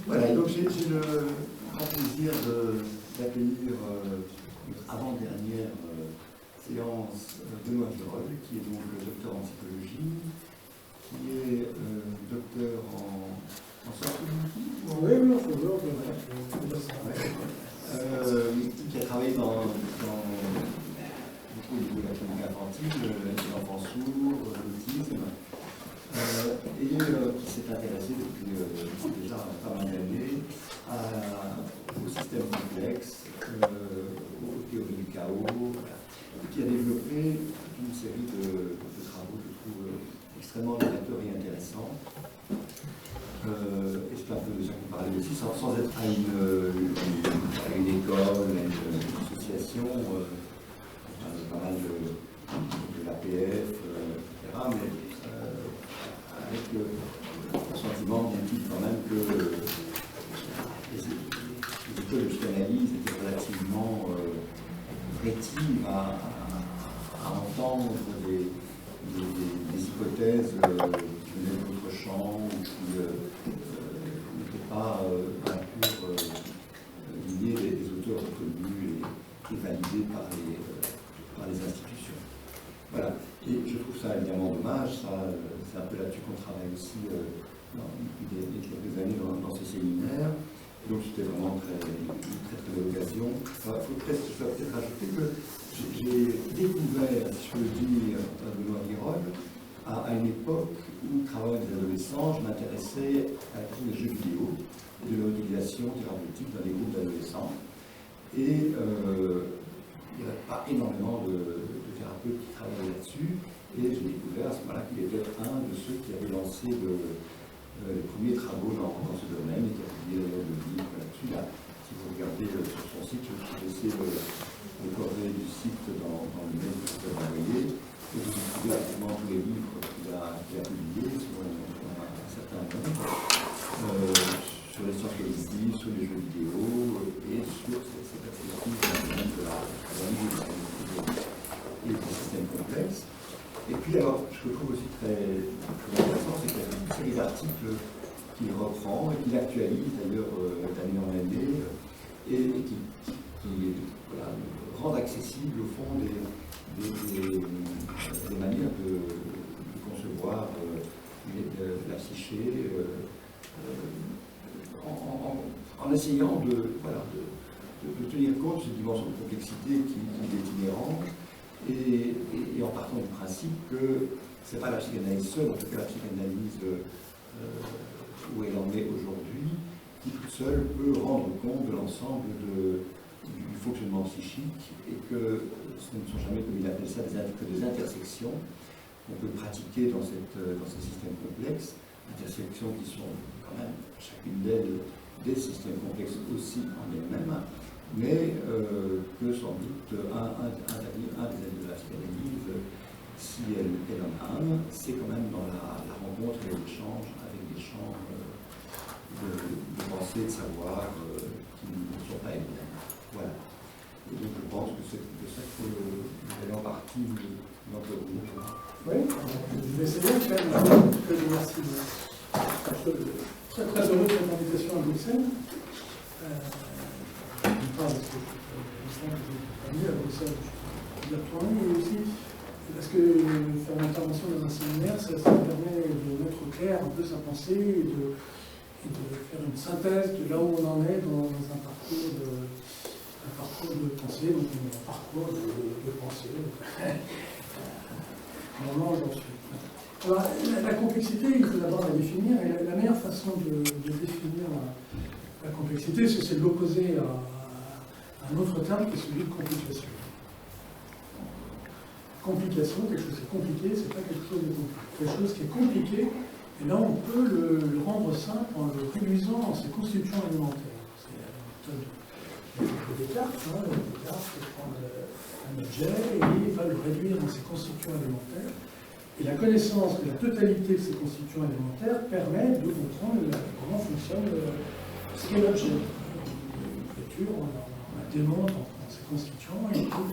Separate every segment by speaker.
Speaker 1: Voilà, donc j'ai le grand plaisir d'accueillir notre avant-dernière séance Benoît Girol, qui est donc docteur en psychologie, qui est docteur en sciences cognitives.
Speaker 2: Oui, on peut voir.
Speaker 1: Qui a travaillé dans beaucoup de la clinique infantile, les enfants sourds, l'autisme, et qui s'est intéressé depuis déjà pas mal d'années au système complexe, aux théories du chaos, et qui a développé une série de travaux que je trouve extrêmement novateurs et intéressants. Et c'est un peu de ça qu'on parlait aussi, sans être à une école, à une association, pas mal de l'APF, etc., mais avec le sentiment bien dit quand même que les écoles de psychanalyse étaient relativement rétives à entendre des hypothèses qui venaient d'autres champs ou qui n'étaient pas à pure lignée des auteurs reconnus et validés par les institutions. Voilà. Et je trouve ça évidemment dommage, c'est un peu là-dessus qu'on travaille aussi depuis quelques années dans ce séminaire. Et donc c'était vraiment une très belle occasion. Je dois peut-être rajouter que j'ai découvert, si je peux le dire, Benoît Girol à une époque où, travaillant avec des adolescents, je m'intéressais à la question des jeux vidéo et de leur utilisation thérapeutique dans les groupes d'adolescents. Et il n'y avait pas énormément de thérapeutes qui travaillaient là-dessus. Et j'ai découvert à ce moment-là qu'il était un de ceux qui avait lancé les premiers travaux dans ce domaine et qui a publié d'ailleurs le livre là-dessus. Là, si vous regardez sur son site, je vais laisser les coordonnées du site dans le mail que vous avez envoyé. Et vous trouvez actuellement tous les livres qu'il a publiés sur un certain nombre, sur les sciences cognitives, sur les jeux vidéo et sur cette perspective de la vie et des systèmes complexes. Et puis, alors, ce que je trouve aussi très intéressant, c'est qu'il y a une série d'articles qu'il reprend et qu'il actualise d'ailleurs d'année en année et qui voilà, rendent accessible au fond des manières de concevoir la psyché en essayant de tenir compte de cette dimension de complexité qui est inhérente. Et en partant du principe que ce n'est pas la psychanalyse seule, en tout cas la psychanalyse où elle en est aujourd'hui, qui toute seule peut rendre compte de l'ensemble du fonctionnement psychique et que ce ne sont jamais, comme il appelle ça, que des intersections qu'on peut pratiquer dans ces systèmes complexes, intersections qui sont quand même chacune d'elles des systèmes complexes aussi en elles-mêmes, mais que sans doute un des aides de la psychanalyse, si elle en a un, c'est quand même dans la rencontre et l'échange avec des champs de pensée, de savoir qui ne sont pas évidents. Voilà. Et donc je pense que c'est de ça que vous allez en partie notre groupe.
Speaker 2: Oui, je vais essayer de faire une merci. Je suis très heureux de cette invitation à Bruxelles. Parce que je suis venu à Bruxelles, je vais retourner, mais aussi parce que faire une intervention dans un séminaire, ça permet de mettre au clair un peu sa pensée et de faire une synthèse de là où on en est dans un parcours de pensée, donc un parcours de pensée. Normalement, j'en suis. Alors, la complexité, il faut d'abord la définir, et la meilleure façon de définir la complexité, c'est de l'opposer à un autre terme qui est celui de complication. Complication, quelque chose qui est compliqué, c'est pas quelque chose de compliqué. Quelque chose qui est compliqué, et là on peut le rendre simple en le réduisant en ses constituants alimentaires. C'est la méthode de Descartes. Descartes prend un objet et il va le réduire en ses constituants alimentaires. Et la connaissance de la totalité de ces constituants alimentaires permet de comprendre comment fonctionne ce qu'est l'objet. L'écriture, on la démontre en ses constituants et on peut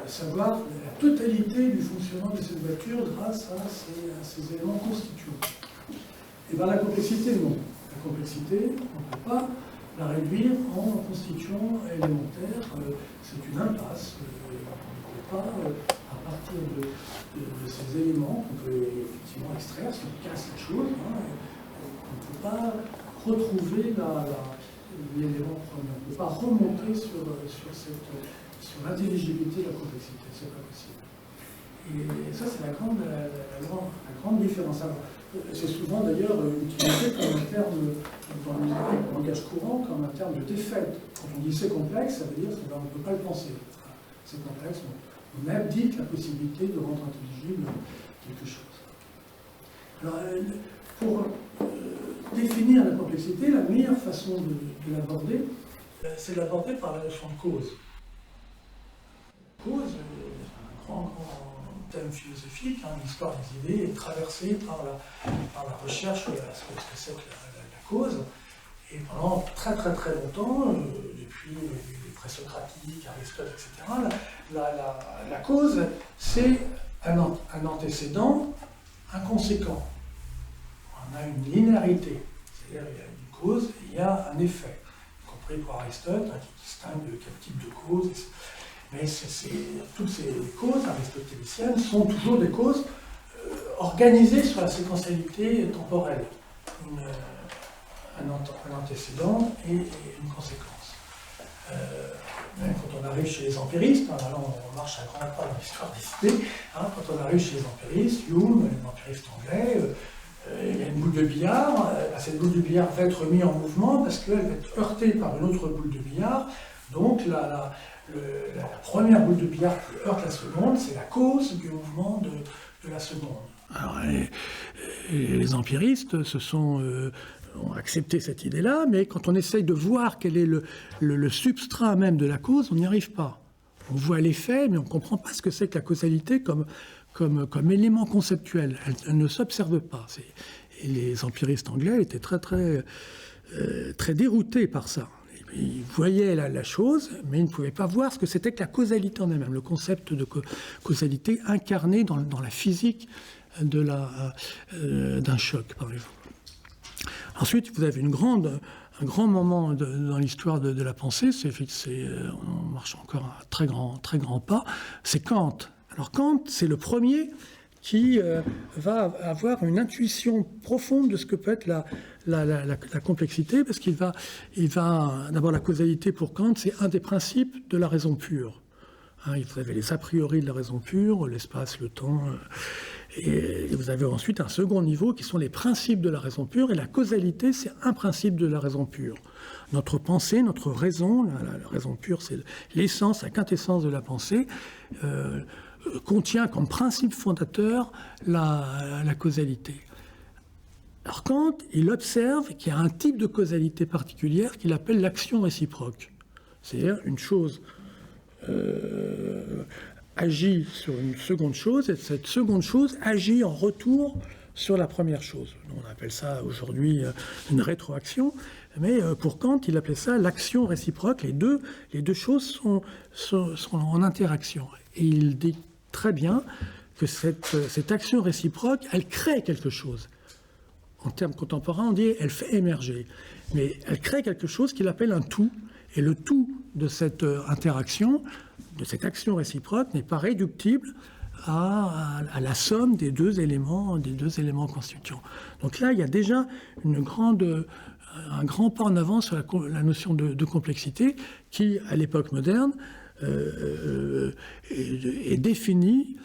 Speaker 2: savoir la totalité du fonctionnement de cette voiture grâce à ces éléments constituants. Et bien la complexité, non. La complexité, on ne peut pas la réduire en constituants élémentaires. C'est une impasse. On ne peut pas, à partir de ces éléments qu'on peut effectivement extraire, si on casse la chose, on ne peut pas retrouver l'élément premier. On ne peut pas remonter sur l'intelligibilité de la complexité. C'est pas possible. Et ça, c'est la grande différence. Alors, c'est souvent d'ailleurs utilisé comme un terme dans le langage courant, comme un terme de défaite. Quand on dit c'est complexe, ça veut dire qu'on ne peut pas le penser. C'est complexe, on abdique la possibilité de rendre intelligible quelque chose. Alors, pour définir la complexité, la meilleure façon de l'aborder, c'est de l'aborder par la notion de cause. Cause, un grand thème philosophique, l'histoire des idées est traversée par la recherche de ce que c'est que la cause. Et pendant très longtemps, depuis les présocratiques, Aristote, etc., la cause, c'est un antécédent inconséquent. On a une linéarité, c'est-à-dire il y a une cause et il y a un effet, y compris pour Aristote, qui distingue quel type de cause. Mais toutes ces causes aristotéliciennes sont toujours des causes organisées sur la séquentialité temporelle. Un antécédent et une conséquence. Même quand on arrive chez les empiristes, là on marche à grands pas dans l'histoire des idées, quand on arrive chez les empiristes, Hume, les empiristes anglais, il y a une boule de billard, cette boule de billard va être remise en mouvement parce qu'elle va être heurtée par une autre boule de billard, donc la première boule de billard qui heurte la seconde, c'est la cause du mouvement de la seconde. Alors, les empiristes ont accepté cette idée-là, mais quand on essaye de voir quel est le substrat même de la cause, on n'y arrive pas. On voit l'effet, mais on ne comprend pas ce que c'est que la causalité comme élément conceptuel. Elle ne s'observe pas. Et les empiristes anglais étaient très déroutés par ça. Ils voyaient la chose, mais ils ne pouvaient pas voir ce que c'était que la causalité en elle-même, le concept de causalité incarné dans la physique d'un choc, par exemple. Ensuite, vous avez un grand moment dans l'histoire de la pensée, on marche encore un très grand pas, c'est Kant. Alors Kant, c'est le premier qui va avoir une intuition profonde de ce que peut être la complexité, parce qu'il va d'abord, la causalité pour Kant, c'est un des principes de la raison pure. Vous avez les a priori de la raison pure, l'espace, le temps, et vous avez ensuite un second niveau qui sont les principes de la raison pure, et la causalité, c'est un principe de la raison pure. Notre pensée, notre raison, la raison pure, c'est l'essence, la quintessence de la pensée, contient comme principe fondateur la causalité. Alors Kant, il observe qu'il y a un type de causalité particulière qu'il appelle l'action réciproque. C'est-à-dire une chose agit sur une seconde chose, et cette seconde chose agit en retour sur la première chose. On appelle ça aujourd'hui une rétroaction, mais pour Kant, il appelait ça l'action réciproque. Les deux choses sont en interaction. Et il dit très bien que cette action réciproque, elle crée quelque chose. En termes contemporains, on dit elle fait émerger. Mais elle crée quelque chose qu'il appelle un tout. Et le tout de cette interaction, de cette action réciproque, n'est pas réductible à la somme des deux éléments constituants. Donc là, il y a déjà un grand pas en avant sur la notion de complexité qui, à l'époque moderne, est définie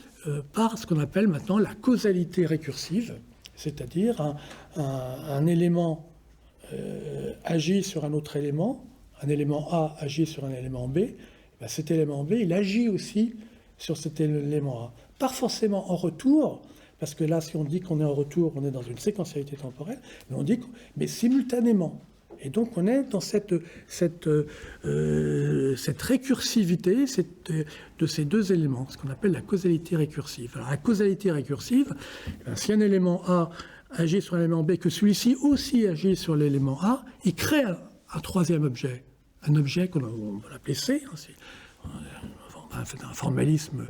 Speaker 2: par ce qu'on appelle maintenant la causalité récursive, c'est-à-dire un élément agit sur un autre élément, un élément A agit sur un élément B, ben cet élément B, il agit aussi sur cet élément A. Pas forcément en retour, parce que là, si on dit qu'on est en retour, on est dans une séquentialité temporelle, mais simultanément. Et donc on est dans cette récursivité de ces deux éléments, ce qu'on appelle la causalité récursive. Alors la causalité récursive, si un élément A agit sur un élément B, que celui-ci aussi agit sur l'élément A, il crée un troisième objet, un objet qu'on va l'appeler C, c'est un formalisme.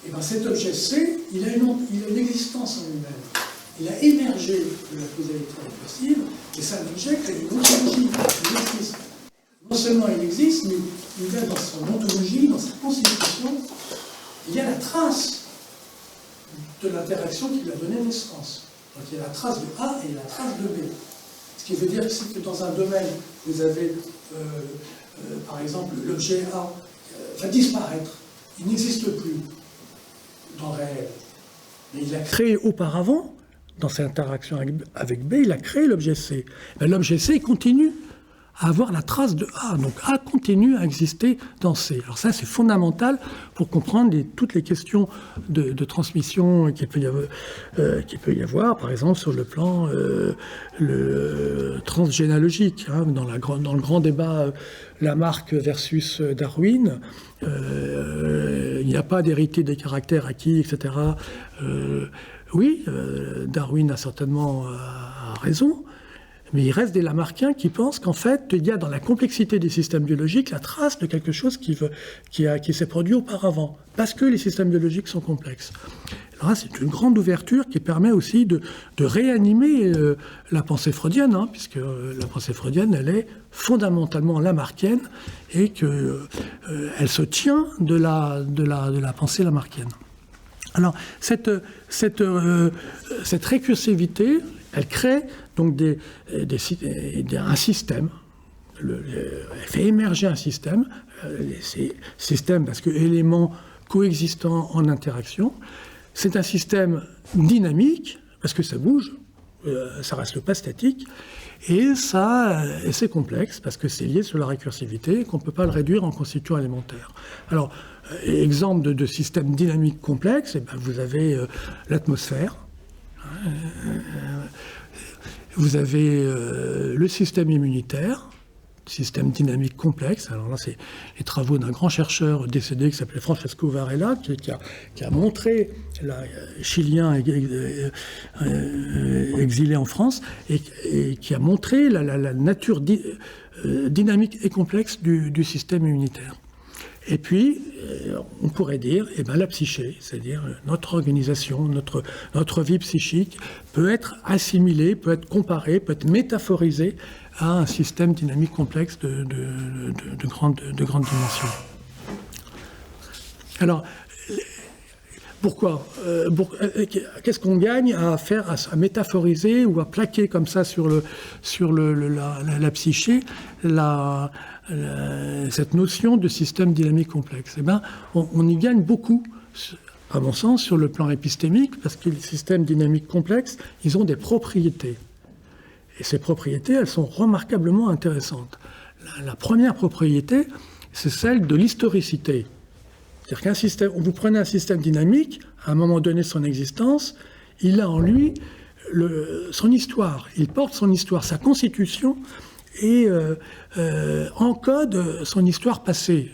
Speaker 2: Et bien cet objet C, il a une existence en lui-même. il a émergé de la causalité récursive, et ça l'objet crée une ontologie, il existe. Non seulement il existe, mais il a dans son ontologie, dans sa constitution, il y a la trace de l'interaction qui lui a donné naissance. Donc il y a la trace de A et la trace de B. Ce qui veut dire que dans un domaine, vous avez, par exemple, l'objet A va disparaître. Il n'existe plus dans le réel. Mais il a créé auparavant, dans cette interaction avec B, il a créé l'objet C. L'objet C continue à avoir la trace de A. Donc A continue à exister dans C. Alors ça, c'est fondamental pour comprendre toutes les questions de transmission qu'il peut y avoir, par exemple, sur le plan transgénéalogique. Hein, dans le grand débat Lamarck versus Darwin, il n'y a pas d'héritier des caractères acquis, etc. Oui, Darwin a certainement raison. Mais il reste des Lamarckiens qui pensent qu'en fait, il y a dans la complexité des systèmes biologiques la trace de quelque chose qui s'est produit auparavant, parce que les systèmes biologiques sont complexes. Alors là, c'est une grande ouverture qui permet aussi de réanimer la pensée freudienne, hein, puisque la pensée freudienne, elle est fondamentalement lamarckienne et qu'elle se tient de la pensée lamarckienne. Alors, cette récursivité, elle crée donc un système, elle fait émerger un système, ces systèmes parce que éléments coexistants en interaction. C'est un système dynamique, parce que ça bouge, ça reste pas statique, et c'est complexe, parce que c'est lié sur la récursivité, et qu'on ne peut pas le réduire en constituant élémentaire. Alors, exemple de système dynamique complexe, eh ben, vous avez l'atmosphère, vous avez le système immunitaire, système dynamique complexe. Alors là, c'est les travaux d'un grand chercheur décédé qui s'appelait Francesco Varela, qui a montré, chilien exilé en France, et qui a montré la nature dynamique et complexe du système immunitaire. Et puis, on pourrait dire, eh ben, la psyché, c'est-à-dire notre organisation, notre vie psychique, peut être assimilée, peut être comparée, peut être métaphorisée à un système dynamique complexe de grande dimension. Alors, pourquoi qu'est-ce qu'on gagne à métaphoriser ou à plaquer comme ça sur la psyché cette notion de système dynamique complexe? Eh bien, on y gagne beaucoup, à mon sens, sur le plan épistémique, parce que les systèmes dynamiques complexes, ils ont des propriétés. Et ces propriétés, elles sont remarquablement intéressantes. La première propriété, c'est celle de l'historicité. C'est-à-dire qu'un système, vous prenez un système dynamique, à un moment donné de son existence, il a en lui son histoire. Il porte son histoire, sa constitution, et encode son histoire passée.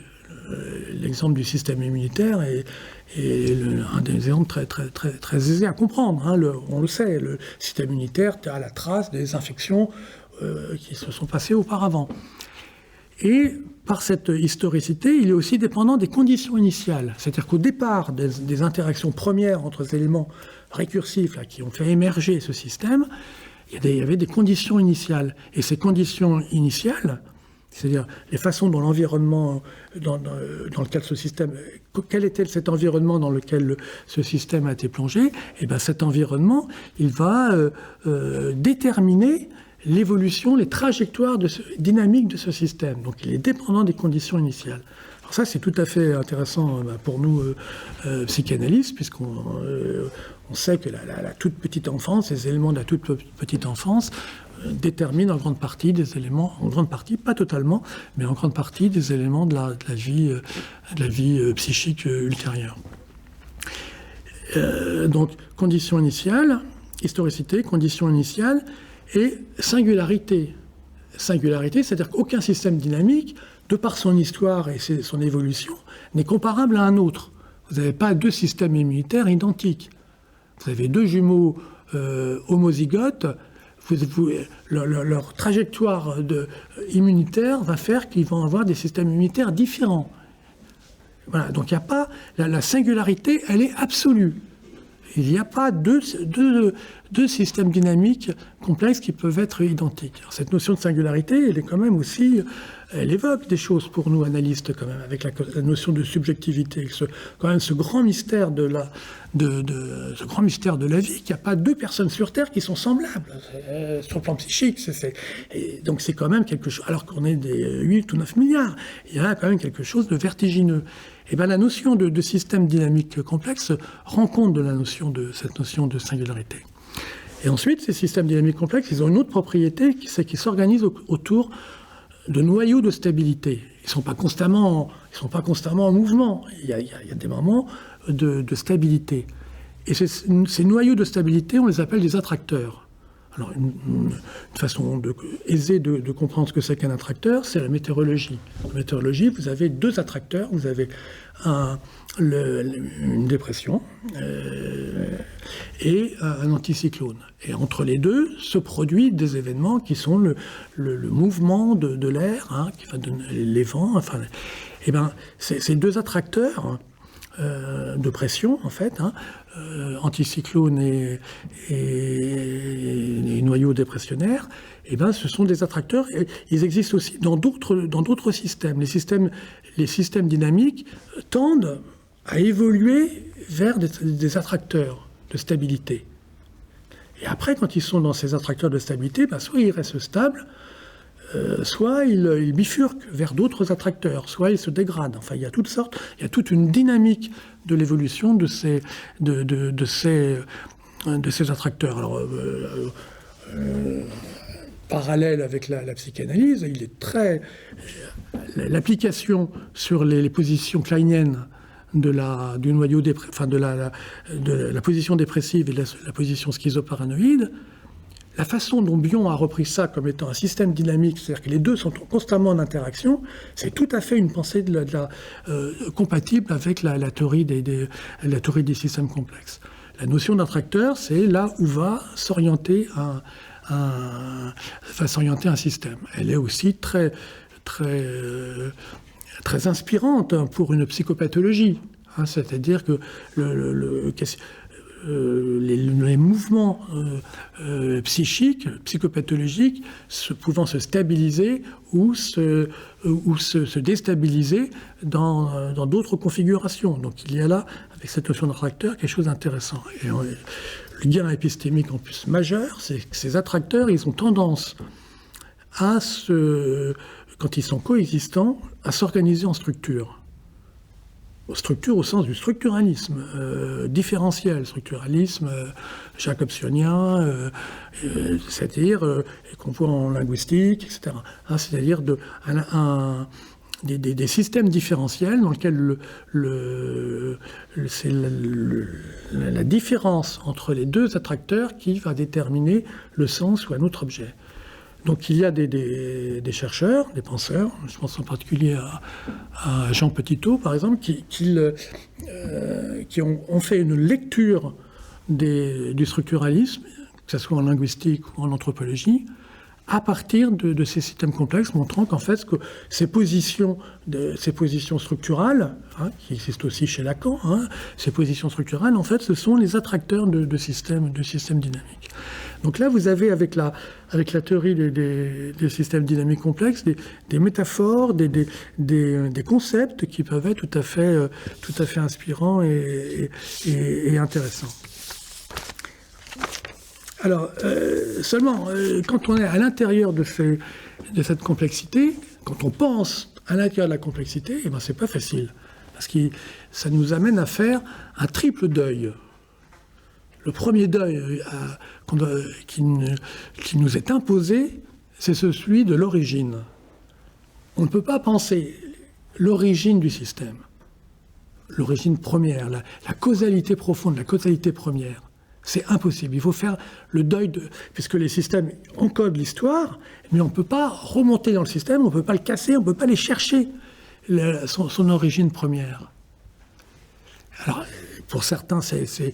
Speaker 2: L'exemple du système immunitaire est un des exemples très aisés à comprendre. Hein. On le sait, le système immunitaire a la trace des infections qui se sont passées auparavant. Et par cette historicité, il est aussi dépendant des conditions initiales. C'est-à-dire qu'au départ des interactions premières entre les éléments récursifs là, qui ont fait émerger ce système, il y avait des conditions initiales. Et ces conditions initiales, c'est-à-dire les façons dont l'environnement dans lequel ce système, quel était cet environnement dans lequel ce système a été plongé, et bien cet environnement, il va déterminer l'évolution, les trajectoires dynamiques de ce système. Donc il est dépendant des conditions initiales. Alors ça, c'est tout à fait intéressant pour nous, psychanalystes, puisqu'on sait que la toute petite enfance, les éléments de la toute petite enfance, déterminent en grande partie des éléments, en grande partie, pas totalement, mais en grande partie des éléments de la vie psychique ultérieure. Donc, conditions initiales, historicité, conditions initiales, et singularité. Singularité, c'est-à-dire qu'aucun système dynamique, de par son histoire et son évolution, n'est comparable à un autre. Vous n'avez pas deux systèmes immunitaires identiques. Vous avez deux jumeaux homozygotes, leur trajectoire immunitaire va faire qu'ils vont avoir des systèmes immunitaires différents. Voilà, donc il n'y a pas... La singularité, elle est absolue. Il n'y a pas deux deux systèmes dynamiques complexes qui peuvent être identiques. Alors, cette notion de singularité, elle est quand même aussi, elle évoque des choses pour nous analystes quand même, avec la notion de subjectivité, quand même ce grand mystère de la vie, qu'il n'y a pas deux personnes sur Terre qui sont semblables sur le plan psychique. Et donc c'est quand même quelque chose, alors qu'on est des 8 ou 9 milliards, il y a quand même quelque chose de vertigineux. Et bien la notion de système dynamique complexe rend compte de cette notion de singularité. Et ensuite, ces systèmes dynamiques complexes, ils ont une autre propriété, c'est qu'ils s'organisent autour de noyaux de stabilité. Ils ne sont pas constamment en mouvement. Il y a des moments de stabilité. Et ces noyaux de stabilité, on les appelle des attracteurs. Alors, une façon aisée de comprendre ce que c'est qu'un attracteur, c'est la météorologie. En météorologie, vous avez deux attracteurs. Vous avez une dépression et un anticyclone. Et entre les deux se produisent des événements qui sont le mouvement de l'air, qui va donner les vents. Enfin, et ben, ces deux attracteurs de pression, en fait, anticyclone et noyaux dépressionnaires, et ben, ce sont des attracteurs. Et ils existent aussi dans d'autres systèmes. Les systèmes dynamiques tendent à évoluer vers des attracteurs de stabilité. Et après, quand ils sont dans ces attracteurs de stabilité, ben, soit ils restent stables, soit ils bifurquent vers d'autres attracteurs, soit ils se dégradent. Enfin, il y a toute une dynamique de l'évolution de ces attracteurs. Alors, parallèle avec la psychanalyse, il est l'application sur les positions kleiniennes du noyau de la position dépressive et la position schizoparanoïde. La façon dont Bion a repris ça comme étant un système dynamique, c'est-à-dire que les deux sont constamment en interaction, c'est tout à fait une pensée compatible avec la théorie des systèmes complexes. La notion d'attracteur, c'est là où va s'orienter un système. Elle est aussi très inspirante pour une psychopathologie. C'est-à-dire que les mouvements psychiques, psychopathologiques, pouvant se stabiliser ou se déstabiliser dans d'autres configurations. Donc il y a là, avec cette notion d'attracteur, quelque chose d'intéressant. Et le gain épistémique en plus majeur, c'est que ces attracteurs, ils ont tendance quand ils sont coexistants, à s'organiser en structures. Structure au sens du structuralisme, différentiel, structuralisme jacobsonien, c'est-à-dire qu'on voit en linguistique, etc. C'est-à-dire des systèmes différentiels dans lesquels c'est la différence entre les deux attracteurs qui va déterminer le sens ou un autre objet. Donc il y a des chercheurs, des penseurs, je pense en particulier à Jean Petitot par exemple, qui ont fait une lecture du structuralisme, que ce soit en linguistique ou en anthropologie, à partir de ces systèmes complexes, montrant qu'en fait ces positions structurales, qui existent aussi chez Lacan, ces positions structurales, en fait, ce sont les attracteurs de systèmes dynamiques. Donc là, vous avez avec la théorie des systèmes dynamiques complexes des métaphores, des concepts qui peuvent être tout à fait inspirants et intéressants. Alors, seulement, quand on est à l'intérieur de cette complexité, quand on pense à l'intérieur de la complexité, eh ben, c'est pas facile. Parce que ça nous amène à faire un triple deuil. Le premier deuil qui nous est imposé, c'est celui de l'origine. On ne peut pas penser l'origine du système, l'origine première, la causalité profonde, la causalité première. C'est impossible. Il faut faire le deuil puisque les systèmes encodent l'histoire, mais on ne peut pas remonter dans le système, on ne peut pas le casser, on ne peut pas aller chercher son origine première. Alors, pour certains, c'est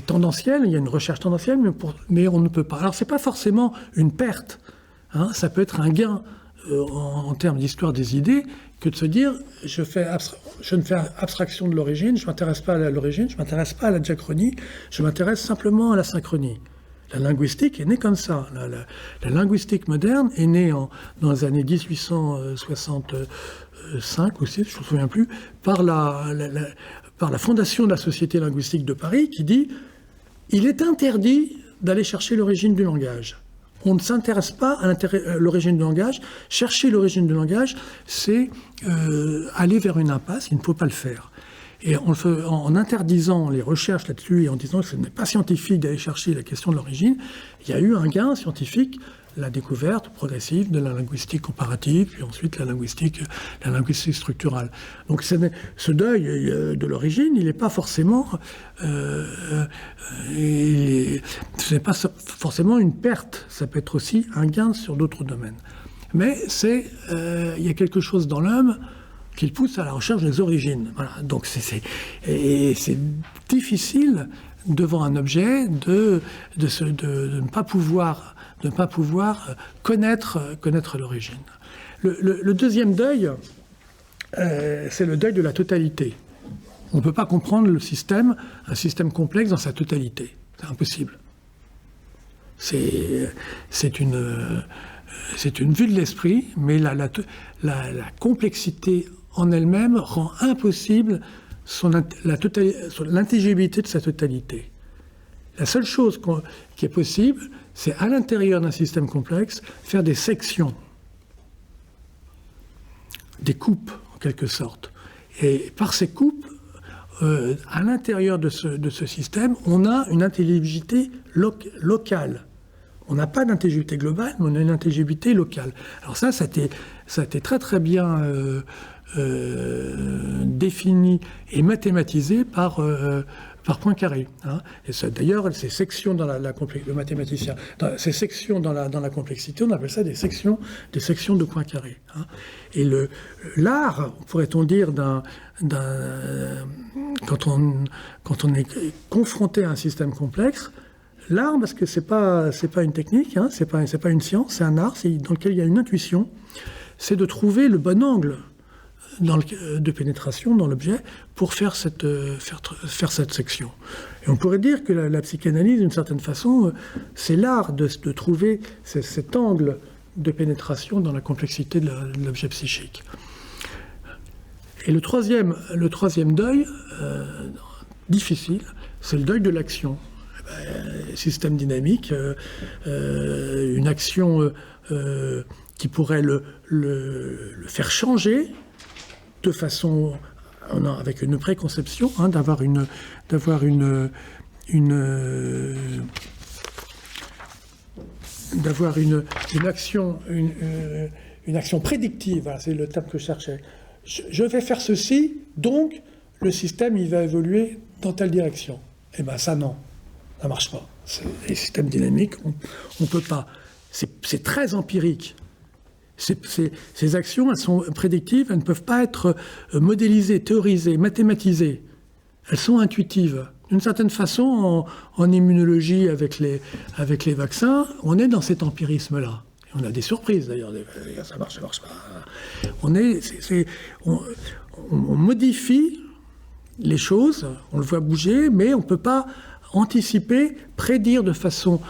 Speaker 2: tendanciel, il y a une recherche tendancielle, mais on ne peut pas. Alors, ce n'est pas forcément une perte, ça peut être un gain en termes d'histoire des idées, que de se dire, je ne fais abstraction de l'origine, je ne m'intéresse pas à l'origine, je ne m'intéresse pas à la diachronie, je m'intéresse simplement à la synchronie. La linguistique est née comme ça. La linguistique moderne est née dans les années 1865 aussi, je ne me souviens plus, par la fondation de la Société linguistique de Paris qui dit « Il est interdit d'aller chercher l'origine du langage ». On ne s'intéresse pas à l'origine du langage. Chercher l'origine du langage, c'est aller vers une impasse. Il ne faut pas le faire. Et en interdisant les recherches là-dessus et en disant que ce n'est pas scientifique d'aller chercher la question de l'origine, il y a eu un gain scientifique, la découverte progressive de la linguistique comparative, puis ensuite la linguistique structurale. Donc ce deuil de l'origine, il n'est pas forcément, ce n'est pas forcément une perte. Ça peut être aussi un gain sur d'autres domaines. Mais il y a quelque chose dans l'homme qui le pousse à la recherche des origines. Voilà. Donc c'est difficile devant un objet de ne pas pouvoir connaître l'origine. Le deuxième deuil, c'est le deuil de la totalité. On ne peut pas comprendre un système complexe dans sa totalité. C'est impossible. C'est une vue de l'esprit, mais la complexité en elle-même rend impossible l'intelligibilité de sa totalité. La seule chose qui est possible, c'est à l'intérieur d'un système complexe, faire des sections, des coupes en quelque sorte. Et par ces coupes, à l'intérieur de ce système, on a une intelligibilité locale. On n'a pas d'intelligibilité globale, mais on a une intelligibilité locale. Alors ça a été très très bien défini et mathématisé par Poincaré. Hein. Et d'ailleurs, ces sections dans le mathématicien, ces sections dans la complexité, on appelle ça des sections de Poincaré. Hein. Et l'art, pourrait-on dire, quand on est confronté à un système complexe, l'art, parce que c'est pas une technique, hein, c'est pas une science, c'est un art, dans lequel il y a une intuition, c'est de trouver le bon angle de pénétration dans l'objet pour faire cette section. Et on pourrait dire que la psychanalyse, d'une certaine façon, c'est l'art de trouver cet angle de pénétration dans la complexité de l'objet psychique. Et le troisième deuil, difficile, c'est le deuil de l'action. Système dynamique, une action qui pourrait le faire changer de façon, avec une préconception, hein, d'avoir une action prédictive. Voilà, c'est le terme que je cherchais. Je vais faire ceci, donc le système il va évoluer dans telle direction. Eh bien ça non. Ça ne marche pas. Les systèmes dynamiques, on ne peut pas. C'est très empirique. Ces actions, elles sont prédictives, elles ne peuvent pas être modélisées, théorisées, mathématisées. Elles sont intuitives. D'une certaine façon, en immunologie, avec les vaccins, on est dans cet empirisme-là. On a des surprises, d'ailleurs. Ça marche pas. On modifie les choses, on le voit bouger, mais on ne peut pas anticiper, prédire de façon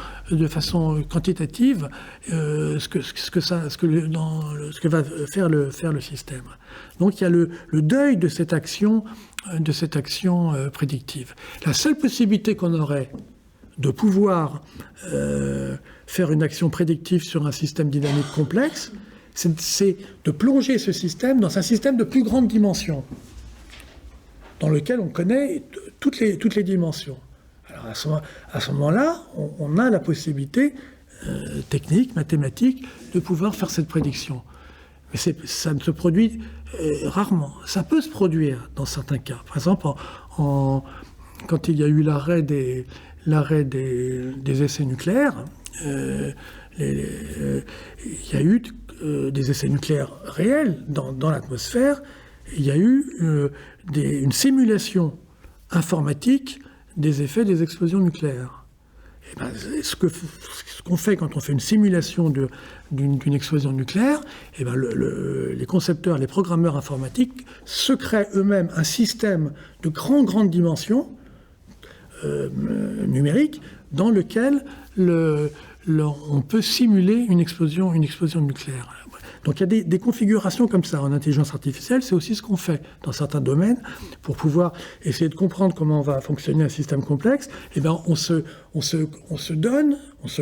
Speaker 2: quantitative ce que va faire le système. Donc il y a le deuil de cette action prédictive. La seule possibilité qu'on aurait de pouvoir faire une action prédictive sur un système dynamique complexe, c'est de plonger ce système dans un système de plus grande dimension, dans lequel on connaît toutes les dimensions. Alors à ce moment-là, on a la possibilité technique, mathématique, de pouvoir faire cette prédiction. Mais ça ne se produit rarement. Ça peut se produire dans certains cas. Par exemple, quand il y a eu l'arrêt des essais nucléaires, il y a eu des essais nucléaires réels dans l'atmosphère. Il y a eu une simulation informatique des effets des explosions nucléaires. Et ben, ce qu'on fait quand on fait une simulation d'une explosion nucléaire, et ben les concepteurs, les programmeurs informatiques se créent eux-mêmes un système de grande dimension numérique dans lequel on peut simuler une explosion nucléaire. Donc il y a des configurations comme ça en intelligence artificielle, c'est aussi ce qu'on fait dans certains domaines pour pouvoir essayer de comprendre comment va fonctionner un système complexe. Eh bien, on se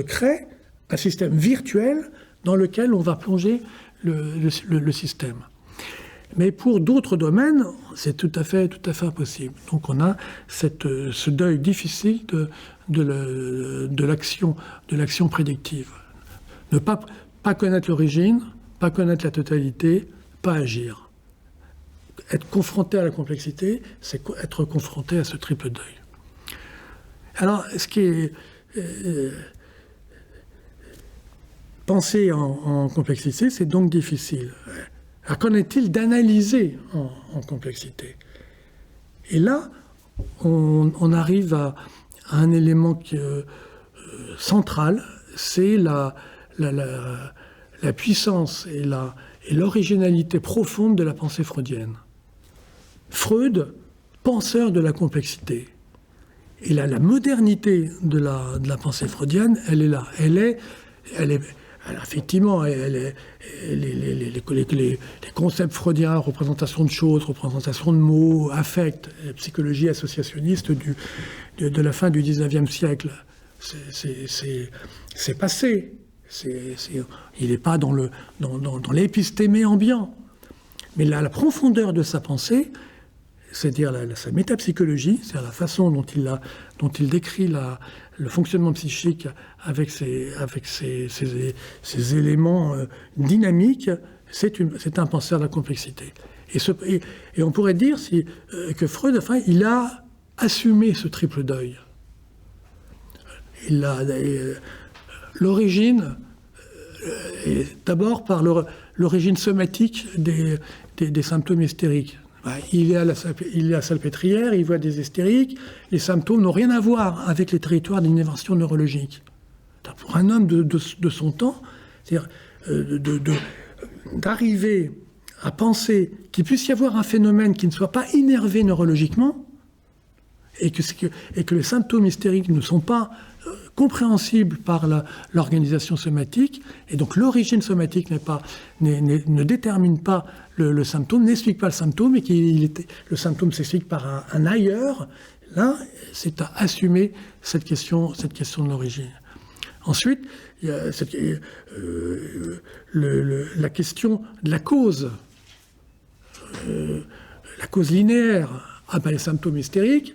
Speaker 2: crée un système virtuel dans lequel on va plonger le système. Mais pour d'autres domaines, c'est tout à fait impossible. Donc on a ce deuil difficile de l'action prédictive. Ne pas connaître l'origine, pas connaître la totalité, pas agir. Être confronté à la complexité, c'est être confronté à ce triple deuil. Alors, ce qui est penser en complexité, c'est donc difficile. Alors, qu'en est-il d'analyser en complexité? Et là, on arrive à un élément central, c'est la puissance et l'originalité profonde de la pensée freudienne. Freud, penseur de la complexité. Et là, la modernité de la pensée freudienne, elle est là. Effectivement, les concepts freudiens, représentation de choses, représentation de mots, affect, psychologie associationniste de la fin du XIXe siècle, c'est passé. Il n'est pas dans l'épistémé ambiant. Mais la profondeur de sa pensée, c'est-à-dire sa métapsychologie, c'est-à-dire la façon dont il décrit le fonctionnement psychique avec ses éléments dynamiques, c'est un penseur de la complexité. Et on pourrait dire que Freud, enfin, il a assumé ce triple deuil. L'origine, d'abord par l'origine somatique des symptômes hystériques. Il est à la Salpêtrière, il voit des hystériques, les symptômes n'ont rien à voir avec les territoires d'innervation neurologique. Pour un homme de son temps, c'est-à-dire d'arriver à penser qu'il puisse y avoir un phénomène qui ne soit pas innervé neurologiquement, et que les symptômes hystériques ne sont pas compréhensible par l'organisation somatique, et donc l'origine somatique ne détermine pas le symptôme, n'explique pas le symptôme, et le symptôme s'explique par un ailleurs. Là, c'est à assumer cette question de l'origine. Ensuite, il y a la question de la cause. La cause linéaire. Les symptômes hystériques,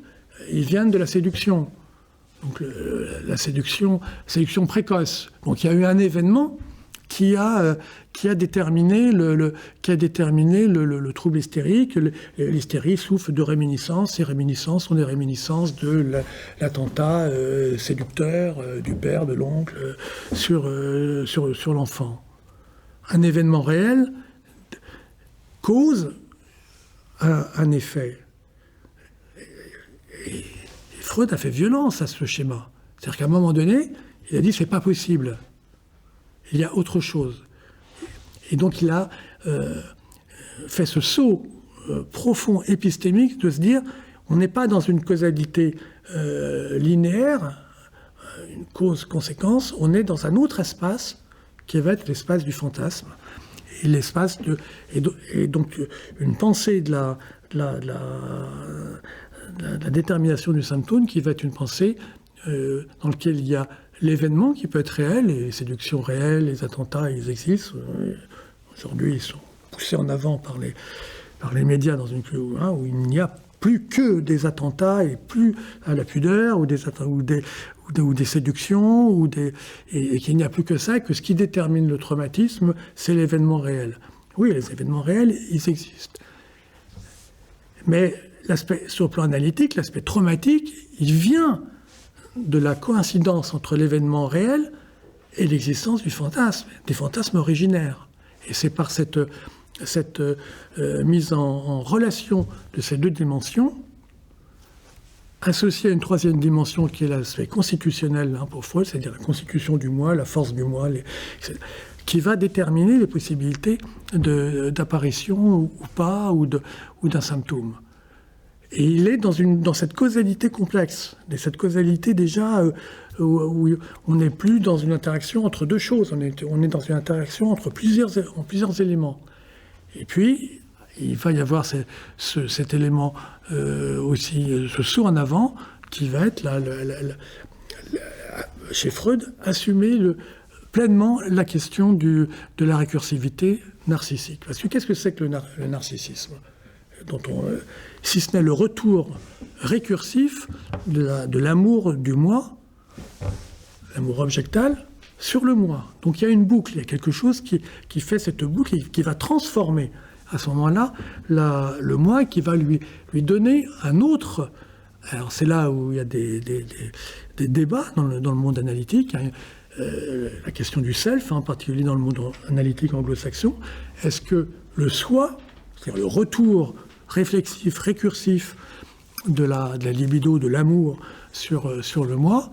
Speaker 2: ils viennent de la séduction. Donc la séduction précoce. Donc il y a eu un événement qui a déterminé le trouble hystérique. L'hystérie souffre de réminiscences. Ces réminiscences sont des réminiscences de l'attentat séducteur du père, de l'oncle sur l'enfant. Un événement réel cause un effet. Et Freud a fait violence à ce schéma. C'est-à-dire qu'à un moment donné, il a dit « c'est pas possible ». Il y a autre chose. Et donc il a fait ce saut profond épistémique de se dire on n'est pas dans une causalité linéaire, une cause-conséquence, on est dans un autre espace qui va être l'espace du fantasme. Et l'espace et donc une pensée de la détermination du symptôme qui va être une pensée dans laquelle il y a l'événement qui peut être réel, les séductions réelles, les attentats, ils existent. Aujourd'hui, ils sont poussés en avant par les médias dans une où il n'y a plus que des attentats et plus à la pudeur ou des séductions et qu'il n'y a plus que ça, que ce qui détermine le traumatisme, c'est l'événement réel. Oui, les événements réels, ils existent. Mais sur le plan analytique, l'aspect traumatique, il vient de la coïncidence entre l'événement réel et l'existence du fantasme, des fantasmes originaires. Et c'est par cette mise en relation de ces deux dimensions, associée à une troisième dimension qui est l'aspect constitutionnel pour Freud, c'est-à-dire la constitution du moi, la force du moi, qui va déterminer les possibilités d'apparition ou pas, ou d'un symptôme. Et il est dans cette causalité complexe, cette causalité déjà où on n'est plus dans une interaction entre deux choses, on est dans une interaction entre plusieurs éléments. Et puis, il va y avoir cet élément aussi, ce saut en avant, qui va être, chez Freud, assumer pleinement la question de la récursivité narcissique. Parce que qu'est-ce que c'est que le narcissisme ? Si ce n'est le retour récursif de l'amour du moi, l'amour objectal, sur le moi. Donc il y a une boucle, il y a quelque chose qui fait cette boucle et qui va transformer à ce moment-là le moi, qui va lui donner un autre. Alors c'est là où il y a des débats dans le monde analytique, hein, la question du self, en particulier dans le monde analytique anglo-saxon. Est-ce que le soi, c'est-à-dire le retour réflexif, récursif de la libido, de l'amour sur le moi,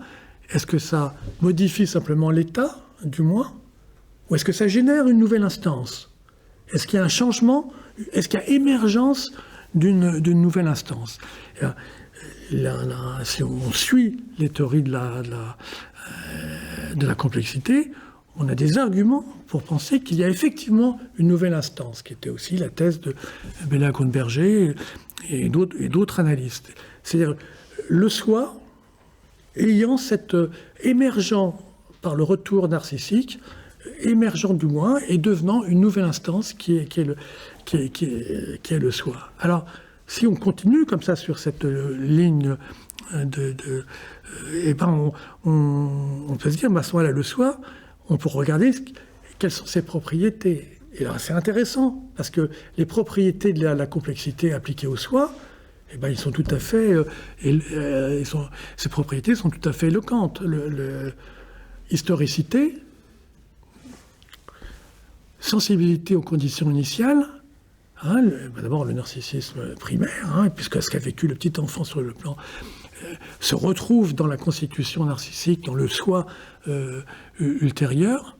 Speaker 2: est-ce que ça modifie simplement l'état du moi, ou est-ce que ça génère une nouvelle instance ? Est-ce qu'il y a un changement ? Est-ce qu'il y a émergence d'une nouvelle instance ? Si on suit les théories de la complexité, on a des arguments pour penser qu'il y a effectivement une nouvelle instance, qui était aussi la thèse de Béla-Goldberger et d'autres analystes. C'est-à-dire le soi ayant cette émergent par le retour narcissique, émergent du moi et devenant une nouvelle instance qui est le soi. Alors, si on continue comme ça sur cette ligne on peut se dire, à ce moment-là, le soi, on peut regarder quelles sont ses propriétés. Et là, c'est intéressant, parce que les propriétés de la complexité appliquées au soi, ils sont tout à fait... ces propriétés sont tout à fait éloquentes. Historicité, sensibilité aux conditions initiales, hein, d'abord le narcissisme primaire, puisque ce qu'a vécu le petit enfant sur le plan... se retrouve dans la constitution narcissique, dans le soi ultérieur.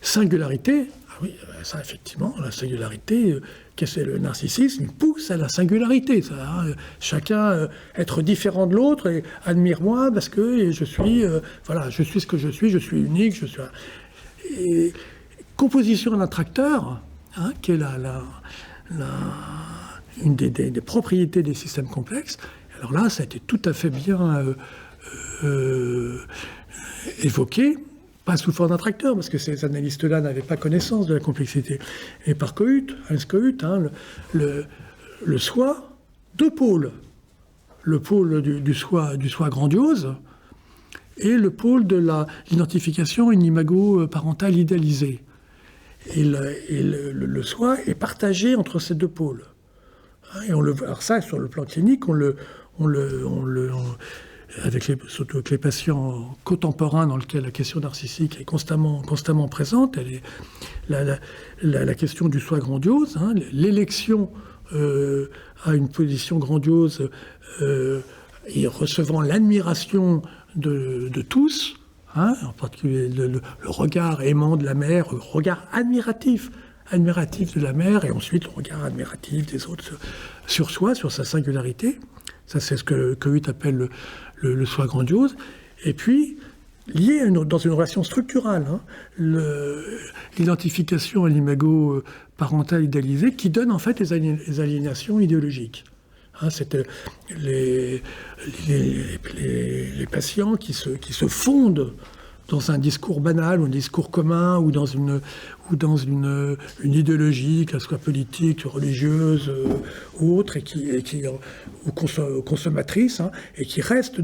Speaker 2: Singularité, oui, ça effectivement, la singularité, qu'est-ce que c'est le narcissisme ? Il pousse à la singularité. Ça, hein, chacun être différent de l'autre et admire-moi parce que je suis, je suis ce que je suis unique, je suis... Et, composition d'un tracteur, hein, qui est une des propriétés des systèmes complexes. Alors là, ça a été tout à fait bien évoqué, pas sous forme d'un tracteur, parce que ces analystes-là n'avaient pas connaissance de la complexité. Et par Hans Kohut, hein, le soi, deux pôles. Le pôle du soi grandiose et le pôle de l'identification une imago parentale idéalisée. Et le soi est partagé entre ces deux pôles. Et alors ça, sur le plan clinique, surtout avec les patients contemporains dans lesquels la question narcissique est constamment présente, la question du soi grandiose, hein, l'élection à une position grandiose et recevant l'admiration de tous, hein, en particulier le regard aimant de la mère, le regard admiratif de la mère, et ensuite le regard admiratif des autres sur soi, sur sa singularité. Ça, c'est ce que Kohut appelle le soi grandiose. Et puis, lié dans une relation structurale, hein, l'identification à l'imago parental idéalisé, qui donne en fait les aliénations idéologiques. Hein, c'était les patients qui se fondent dans un discours banal, ou un discours commun, ou dans une idéologie, qu'elle soit politique, religieuse ou autre, ou consommatrice, hein, et qui reste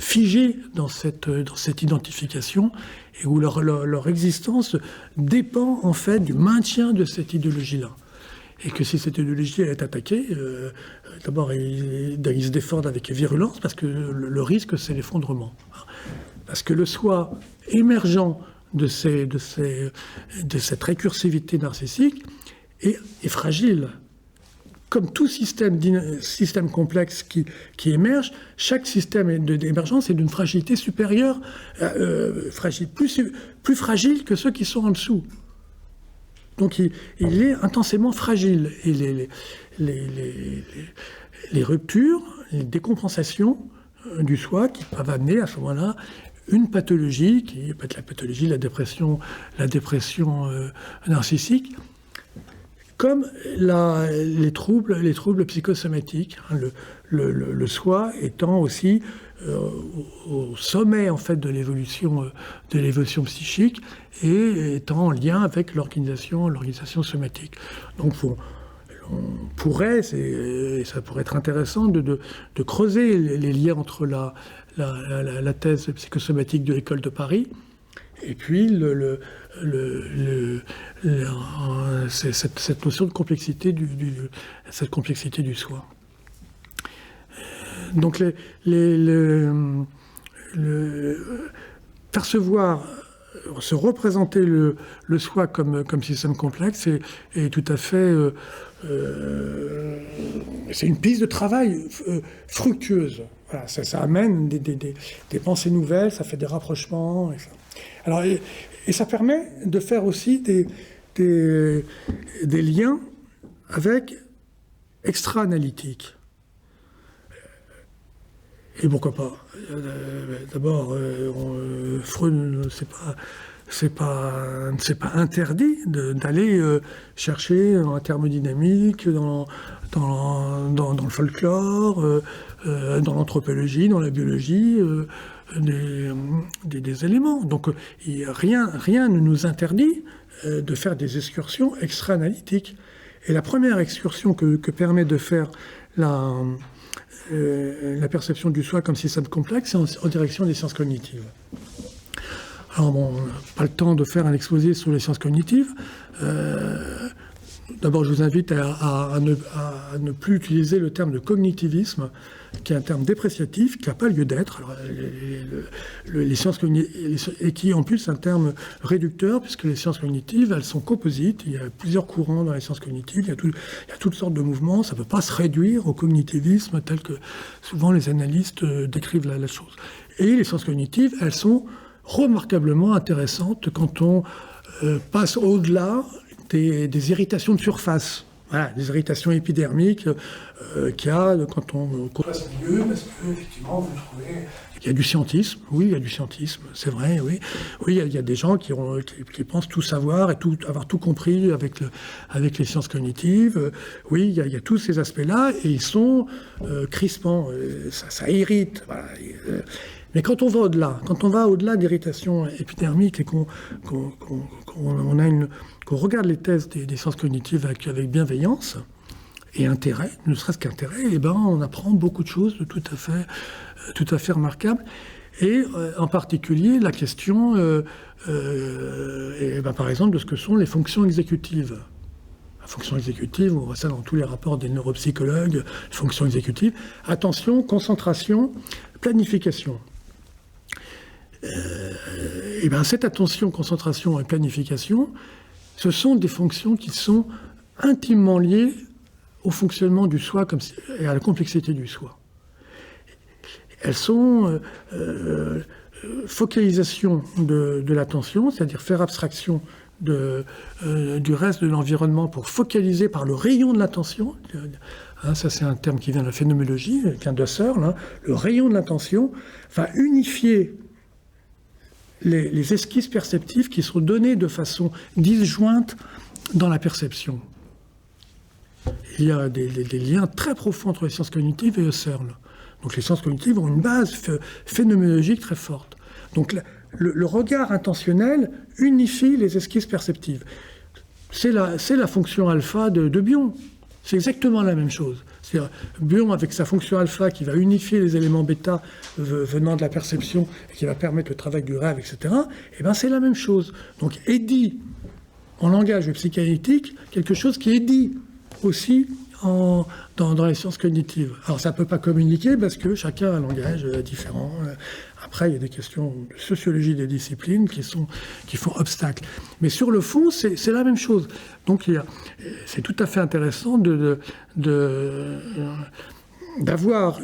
Speaker 2: figée dans cette identification, et où leur existence dépend en fait du maintien de cette idéologie-là. Et que si cette idéologie elle est attaquée, d'abord ils se défendent avec virulence, parce que le risque c'est l'effondrement. Parce que le soi émergent de cette récursivité narcissique est fragile. Comme tout système complexe qui émerge, chaque système d'émergence est d'une fragilité supérieure, plus fragile que ceux qui sont en dessous. Donc il est intensément fragile. Et les ruptures, les décompensations du soi qui peuvent amener à ce moment-là une pathologie, qui peut être la pathologie, la dépression narcissique, comme les troubles psychosomatiques, hein, le soi étant aussi au sommet en fait de l'évolution psychique et étant en lien avec l'organisation somatique. Donc on pourrait, et ça pourrait être intéressant de creuser les liens entre la thèse psychosomatique de l'école de Paris et puis cette notion de complexité cette complexité du soi. Donc percevoir, se représenter le soi comme système complexe est tout à fait c'est une piste de travail fructueuse. Voilà, ça amène des pensées nouvelles, ça fait des rapprochements. Alors, et ça permet de faire aussi des liens avec extra-analytiques. Et pourquoi pas? D'abord, Freud, c'est pas interdit d'aller chercher en thermodynamique, dans le folklore, dans l'anthropologie, dans la biologie, des éléments. Donc rien ne nous interdit de faire des excursions extra-analytiques. Et la première excursion que permet de faire la perception du soi comme système complexe, c'est en direction des sciences cognitives. Alors bon, pas le temps de faire un exposé sur les sciences cognitives. D'abord, je vous invite à ne plus utiliser le terme de cognitivisme, qui est un terme dépréciatif, qui n'a pas lieu d'être. Les sciences cognitives, et qui en plus est un terme réducteur, puisque les sciences cognitives, elles sont composites. Il y a plusieurs courants dans les sciences cognitives, il y a toutes sortes de mouvements. Ça ne peut pas se réduire au cognitivisme tel que souvent les analystes décrivent la chose. Et les sciences cognitives, elles sont remarquablement intéressantes quand on passe au-delà des irritations de surface. Voilà, des irritations épidermiques qu'il y a quand on passe au milieu, parce qu'effectivement, vous trouvez... Il y a du scientisme, oui, il y a du scientisme, c'est vrai, oui. Oui, il y a des gens qui pensent tout savoir et avoir tout compris avec les sciences cognitives. Oui, il y a tous ces aspects-là, et ils sont crispants, ça irrite. Voilà. Mais quand on va au-delà d'irritation épidermique et qu'on regarde les thèses des sciences cognitives avec bienveillance et intérêt, ne serait-ce qu'intérêt, eh ben on apprend beaucoup de choses de tout à fait remarquables. Et en particulier la question, par exemple, de ce que sont les fonctions exécutives. La fonction exécutive, on voit ça dans tous les rapports des neuropsychologues, les fonctions exécutives. Attention, concentration, planification. Cette attention, concentration et planification, ce sont des fonctions qui sont intimement liées au fonctionnement du soi et à la complexité du soi. Elles sont focalisation de l'attention, c'est-à-dire faire abstraction du reste de l'environnement pour focaliser par le rayon de l'attention. Ça, c'est un terme qui vient de la phénoménologie, qui vient d'Husserl. Le rayon de l'attention va unifier les esquisses perceptives qui sont données de façon disjointe dans la perception. Il y a des liens très profonds entre les sciences cognitives et Husserl. Donc les sciences cognitives ont une base phénoménologique très forte. Donc le regard intentionnel unifie les esquisses perceptives. C'est la fonction alpha de Bion. C'est exactement la même chose. C'est-à-dire, Bion, avec sa fonction alpha qui va unifier les éléments bêta venant de la perception et qui va permettre le travail du rêve, etc., c'est la même chose. Donc, est dit en langage psychanalytique quelque chose qui est dit aussi dans les sciences cognitives. Alors, ça ne peut pas communiquer parce que chacun a un langage différent. Après, il y a des questions de sociologie des disciplines qui font obstacle. Mais sur le fond, c'est la même chose. Donc, c'est tout à fait intéressant d'avoir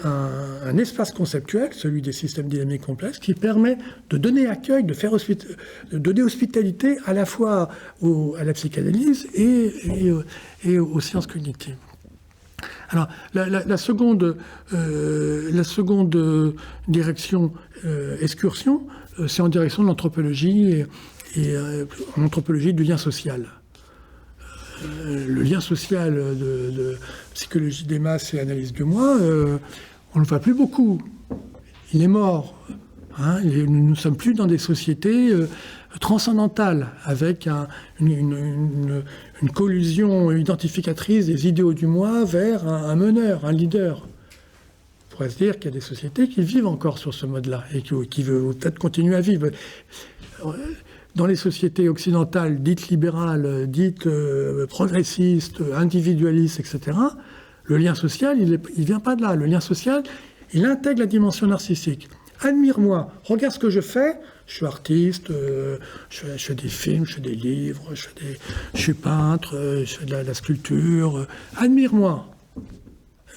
Speaker 2: un espace conceptuel, celui des systèmes dynamiques complexes, qui permet de donner accueil, de donner hospitalité à la fois à la psychanalyse et aux sciences cognitives. Alors, la seconde direction, excursion, c'est en direction de l'anthropologie et en anthropologie du lien social. Le lien social de psychologie des masses et analyse du moi, on ne le voit plus beaucoup. Il est mort. Hein, nous ne sommes plus dans des sociétés transcendantales, avec une collusion identificatrice des idéaux du moi vers un meneur, un leader. On pourrait se dire qu'il y a des sociétés qui vivent encore sur ce mode-là et qui veulent peut-être continuer à vivre. Dans les sociétés occidentales dites libérales, dites progressistes, individualistes, etc., le lien social, il ne vient pas de là. Le lien social, il intègre la dimension narcissique. Admire-moi, regarde ce que je fais. Je suis artiste, je fais des films, je fais des livres, je suis peintre, je fais de la sculpture. Admire-moi.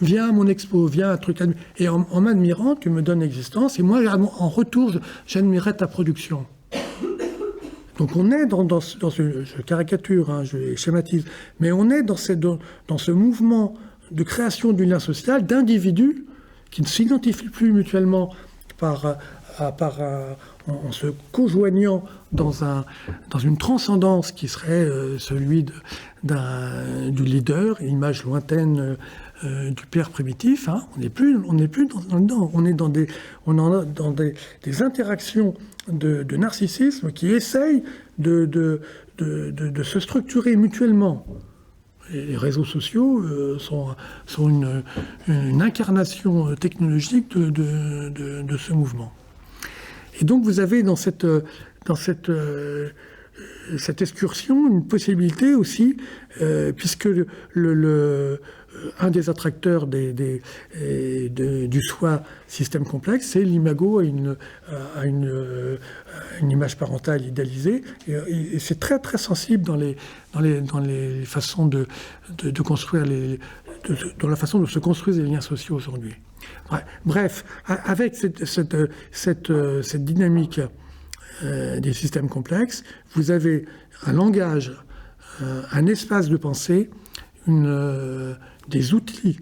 Speaker 2: Viens à mon expo, viens à un truc. Et en m'admirant, tu me donnes existence. Et moi, en retour, j'admirerai ta production. Donc on est dans je caricature, hein, je schématise, mais on est dans ce mouvement de création du lien social d'individus qui ne s'identifient plus mutuellement en se cojoignant dans une transcendance qui serait celui du leader, image lointaine du père primitif. Hein. On n'est plus dans on est dans des interactions de narcissisme qui essayent de se structurer mutuellement. Et les réseaux sociaux sont une incarnation technologique de ce mouvement. Et donc vous avez dans cette excursion une possibilité aussi, puisque un des attracteurs du soi système complexe, c'est l'imago à une image parentale idéalisée, et c'est très très sensible dans les façons de construire dans la façon dont se construisent les liens sociaux aujourd'hui. Bref, avec cette dynamique des systèmes complexes, vous avez un langage, un espace de pensée, des outils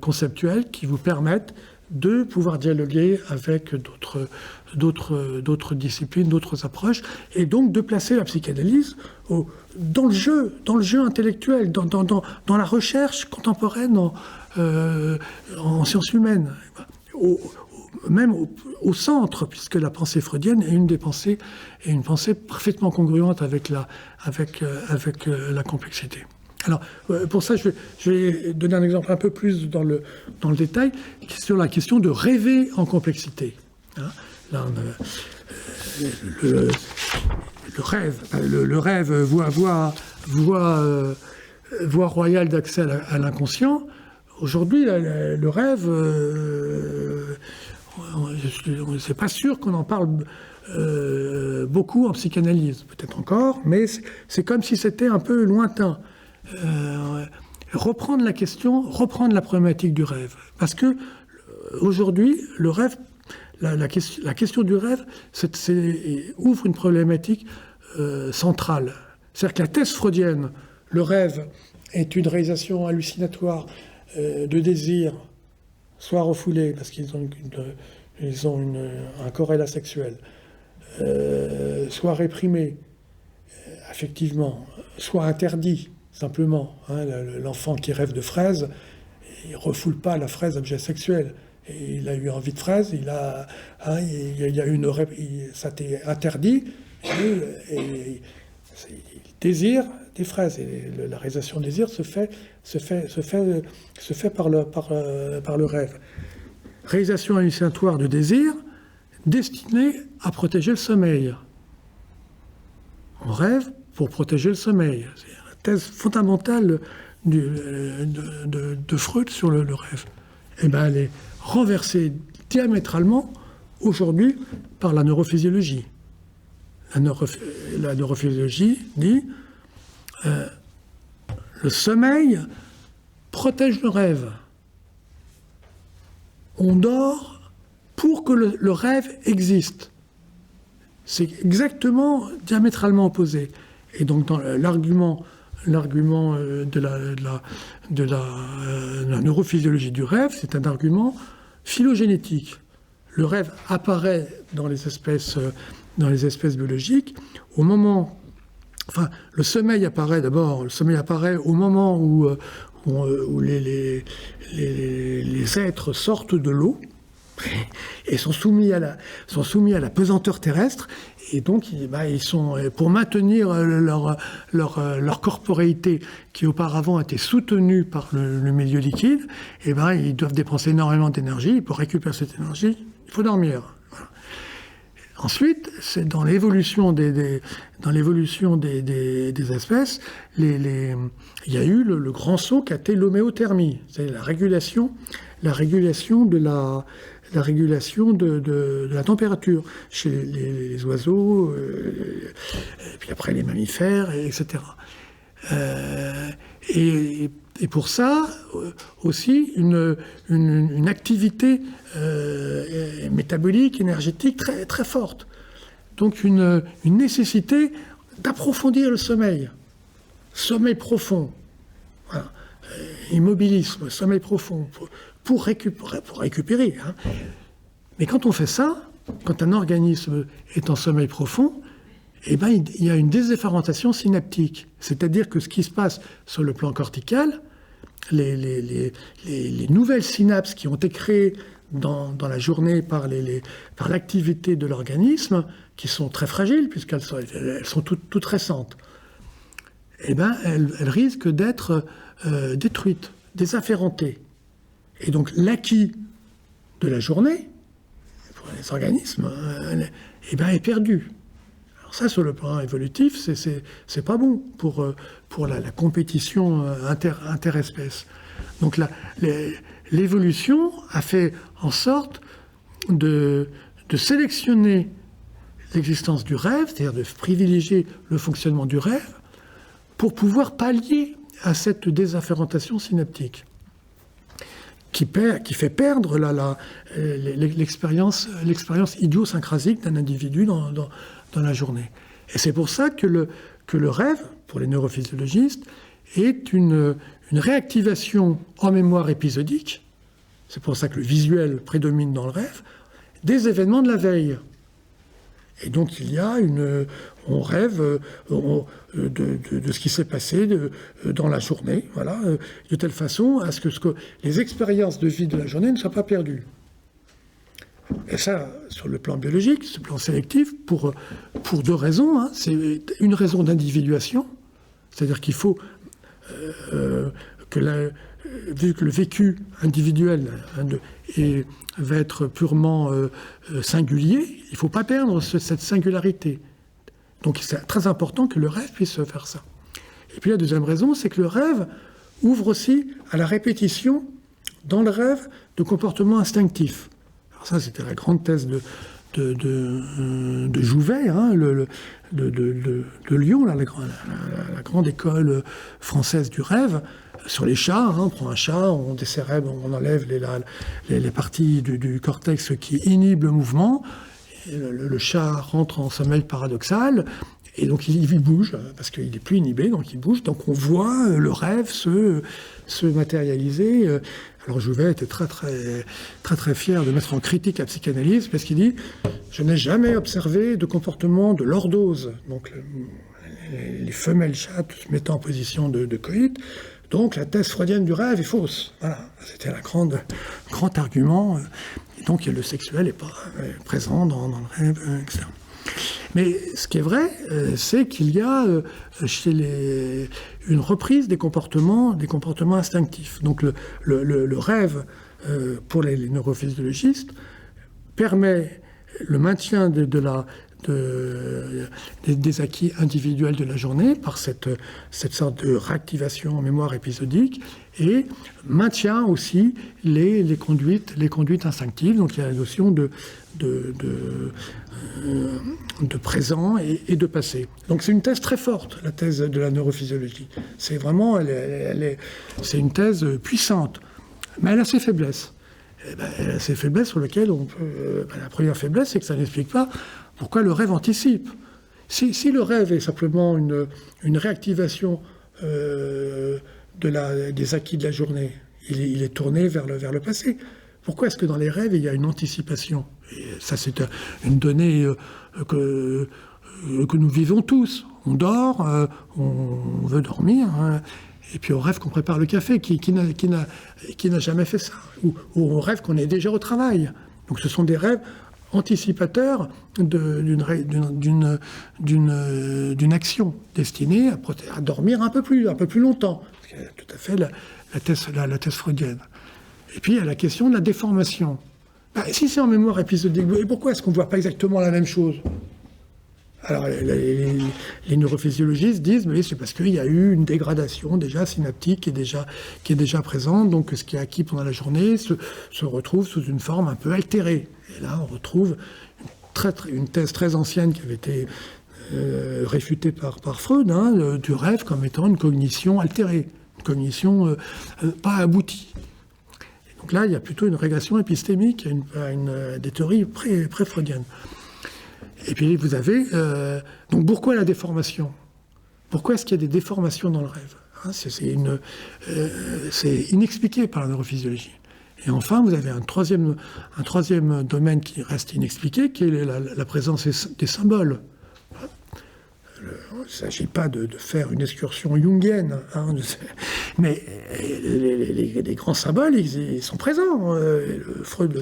Speaker 2: conceptuels qui vous permettent de pouvoir dialoguer avec d'autres disciplines, d'autres approches, et donc de placer la psychanalyse dans le jeu intellectuel, dans la recherche contemporaine en sciences humaines, même au centre, puisque la pensée freudienne est une pensée parfaitement congruente avec la complexité. Alors, pour ça, je vais donner un exemple un peu plus dans le détail, sur la question de rêver en complexité. Hein, là, le rêve, voie royale d'accès à l'inconscient. Aujourd'hui, le rêve, c'est pas sûr qu'on en parle beaucoup en psychanalyse, peut-être encore, mais c'est comme si c'était un peu lointain. Reprendre la problématique du rêve. Parce que aujourd'hui, le rêve, la question du rêve ouvre une problématique centrale. C'est-à-dire que la thèse freudienne, le rêve est une réalisation hallucinatoire de désir, soit refoulé, parce qu'ils ont un corrélat sexuel, soit réprimé, affectivement, soit interdit. Simplement, hein, l'enfant qui rêve de fraises, il ne refoule pas la fraise objet sexuel. Et il a eu envie de fraises, ça t'est interdit, et il désire des fraises. Et la réalisation du désir se fait par le rêve. Réalisation hallucinatoire de désir destinée à protéger le sommeil. On rêve pour protéger le sommeil. C'est la thèse fondamentale de Freud sur le rêve. Et bien, elle est renversée diamétralement aujourd'hui par la neurophysiologie. La neurophysiologie dit le sommeil protège le rêve. on dort pour que le rêve existe. C'est exactement diamétralement opposé. Et donc dans l'argument de la neurophysiologie du rêve, c'est un argument phylogénétique. Le rêve apparaît dans les espèces biologiques au moment... Enfin, le sommeil apparaît au moment où les êtres sortent de l'eau et sont soumis à la pesanteur terrestre, et donc ils sont, pour maintenir leur corporéité qui auparavant était soutenue par le milieu liquide, ils doivent dépenser énormément d'énergie. Pour récupérer cette énergie, il faut dormir. Voilà. Ensuite, c'est dans l'évolution des espèces, il y a eu le grand saut qui a été l'homéothermie, c'est la régulation de la température chez les oiseaux, et puis après les mammifères, etc. Et pour ça, aussi une activité métabolique, énergétique très, très forte. Donc une nécessité d'approfondir le sommeil. Sommeil profond. Voilà. Immobilisme, sommeil profond. Pour récupérer. Hein. Mais quand on fait ça, quand un organisme est en sommeil profond, il y a une désefferentation synaptique. C'est-à-dire que ce qui se passe sur le plan cortical, les nouvelles synapses qui ont été créées dans la journée par l'activité de l'organisme, qui sont très fragiles, puisqu'elles sont toutes récentes, elles risquent d'être détruites, désafférentées. Et donc l'acquis de la journée, pour les organismes, est perdu. Alors ça, sur le plan évolutif, c'est pas bon pour la compétition interespèces. Donc l'évolution a fait en sorte de sélectionner l'existence du rêve, c'est-à-dire de privilégier le fonctionnement du rêve, pour pouvoir pallier à cette désafférentation synaptique qui fait perdre l'expérience idiosyncrasique d'un individu dans la journée. Et c'est pour ça que le rêve, pour les neurophysiologistes, est une réactivation en mémoire épisodique, c'est pour ça que le visuel prédomine dans le rêve, des événements de la veille. Et donc on rêve de ce qui s'est passé dans la journée, voilà, de telle façon à ce que les expériences de vie de la journée ne soient pas perdues. Et ça, sur le plan biologique, sur le plan sélectif, pour deux raisons. Hein. C'est une raison d'individuation, c'est-à-dire qu'il faut vu que le vécu individuel va être purement singulier, il ne faut pas perdre cette singularité. Donc c'est très important que le rêve puisse faire ça. Et puis la deuxième raison, c'est que le rêve ouvre aussi à la répétition dans le rêve de comportements instinctifs. Alors ça, c'était la grande thèse de Jouvet, hein, de Lyon, la grande école française du rêve, sur les chats. Hein, on prend un chat, on décérèbre, on enlève les parties du cortex qui inhibent le mouvement. Et le chat rentre en sommeil paradoxal, et donc il bouge, parce qu'il n'est plus inhibé, donc il bouge. Donc on voit le rêve se matérialiser. Alors Jouvet était très, très, très, très fier de mettre en critique la psychanalyse, parce qu'il dit « Je n'ai jamais observé de comportement de lordose », donc les femelles chattes se mettant en position de coït. Donc la thèse freudienne du rêve est fausse. Voilà, c'était le grand argument. Et donc le sexuel n'est pas présent dans le rêve, etc. Mais ce qui est vrai, c'est qu'il y a une reprise des comportements instinctifs. Donc le rêve, pour les neurophysiologistes, permet le maintien des acquis individuels de la journée par cette sorte de réactivation en mémoire épisodique, et maintient aussi les conduites instinctives. Donc il y a la notion de présent et de passé. Donc c'est une thèse très forte, la thèse de la neurophysiologie. C'est vraiment, c'est une thèse puissante, mais elle a ses faiblesses. ces faiblesses sur lesquelles on peut... la première faiblesse, c'est que ça n'explique pas pourquoi le rêve anticipe. Si le rêve est simplement une réactivation des acquis de la journée, il est tourné vers le passé. Pourquoi est-ce que dans les rêves, il y a une anticipation? Et ça, c'est une donnée que nous vivons tous. On dort, on veut dormir, hein, et puis on rêve qu'on prépare le café. Qui n'a jamais fait ça? Ou on rêve qu'on est déjà au travail. Donc ce sont des rêves anticipateurs d'une action destinée à dormir un peu plus longtemps. C'est tout à fait la thèse freudienne. Et puis il y a la question de la déformation. Si c'est en mémoire épisodique, pourquoi est-ce qu'on ne voit pas exactement la même chose? Alors les neurophysiologistes disent mais c'est parce qu'il y a eu une dégradation déjà synaptique qui est déjà présente, donc ce qui est acquis pendant la journée se retrouve sous une forme un peu altérée. Et là on retrouve une thèse très ancienne qui avait été réfutée par Freud, hein, du rêve comme étant une cognition altérée, une cognition pas aboutie. Et donc là il y a plutôt une régression épistémique à des théories pré-freudiennes. Et puis vous avez... donc pourquoi la déformation? Pourquoi est-ce qu'il y a des déformations dans le rêve, hein? C'est inexpliqué par la neurophysiologie. Et enfin, vous avez un troisième domaine qui reste inexpliqué, qui est la présence des symboles. Il ne s'agit pas de faire une excursion jungienne, hein, mais les grands symboles, ils sont présents. Freud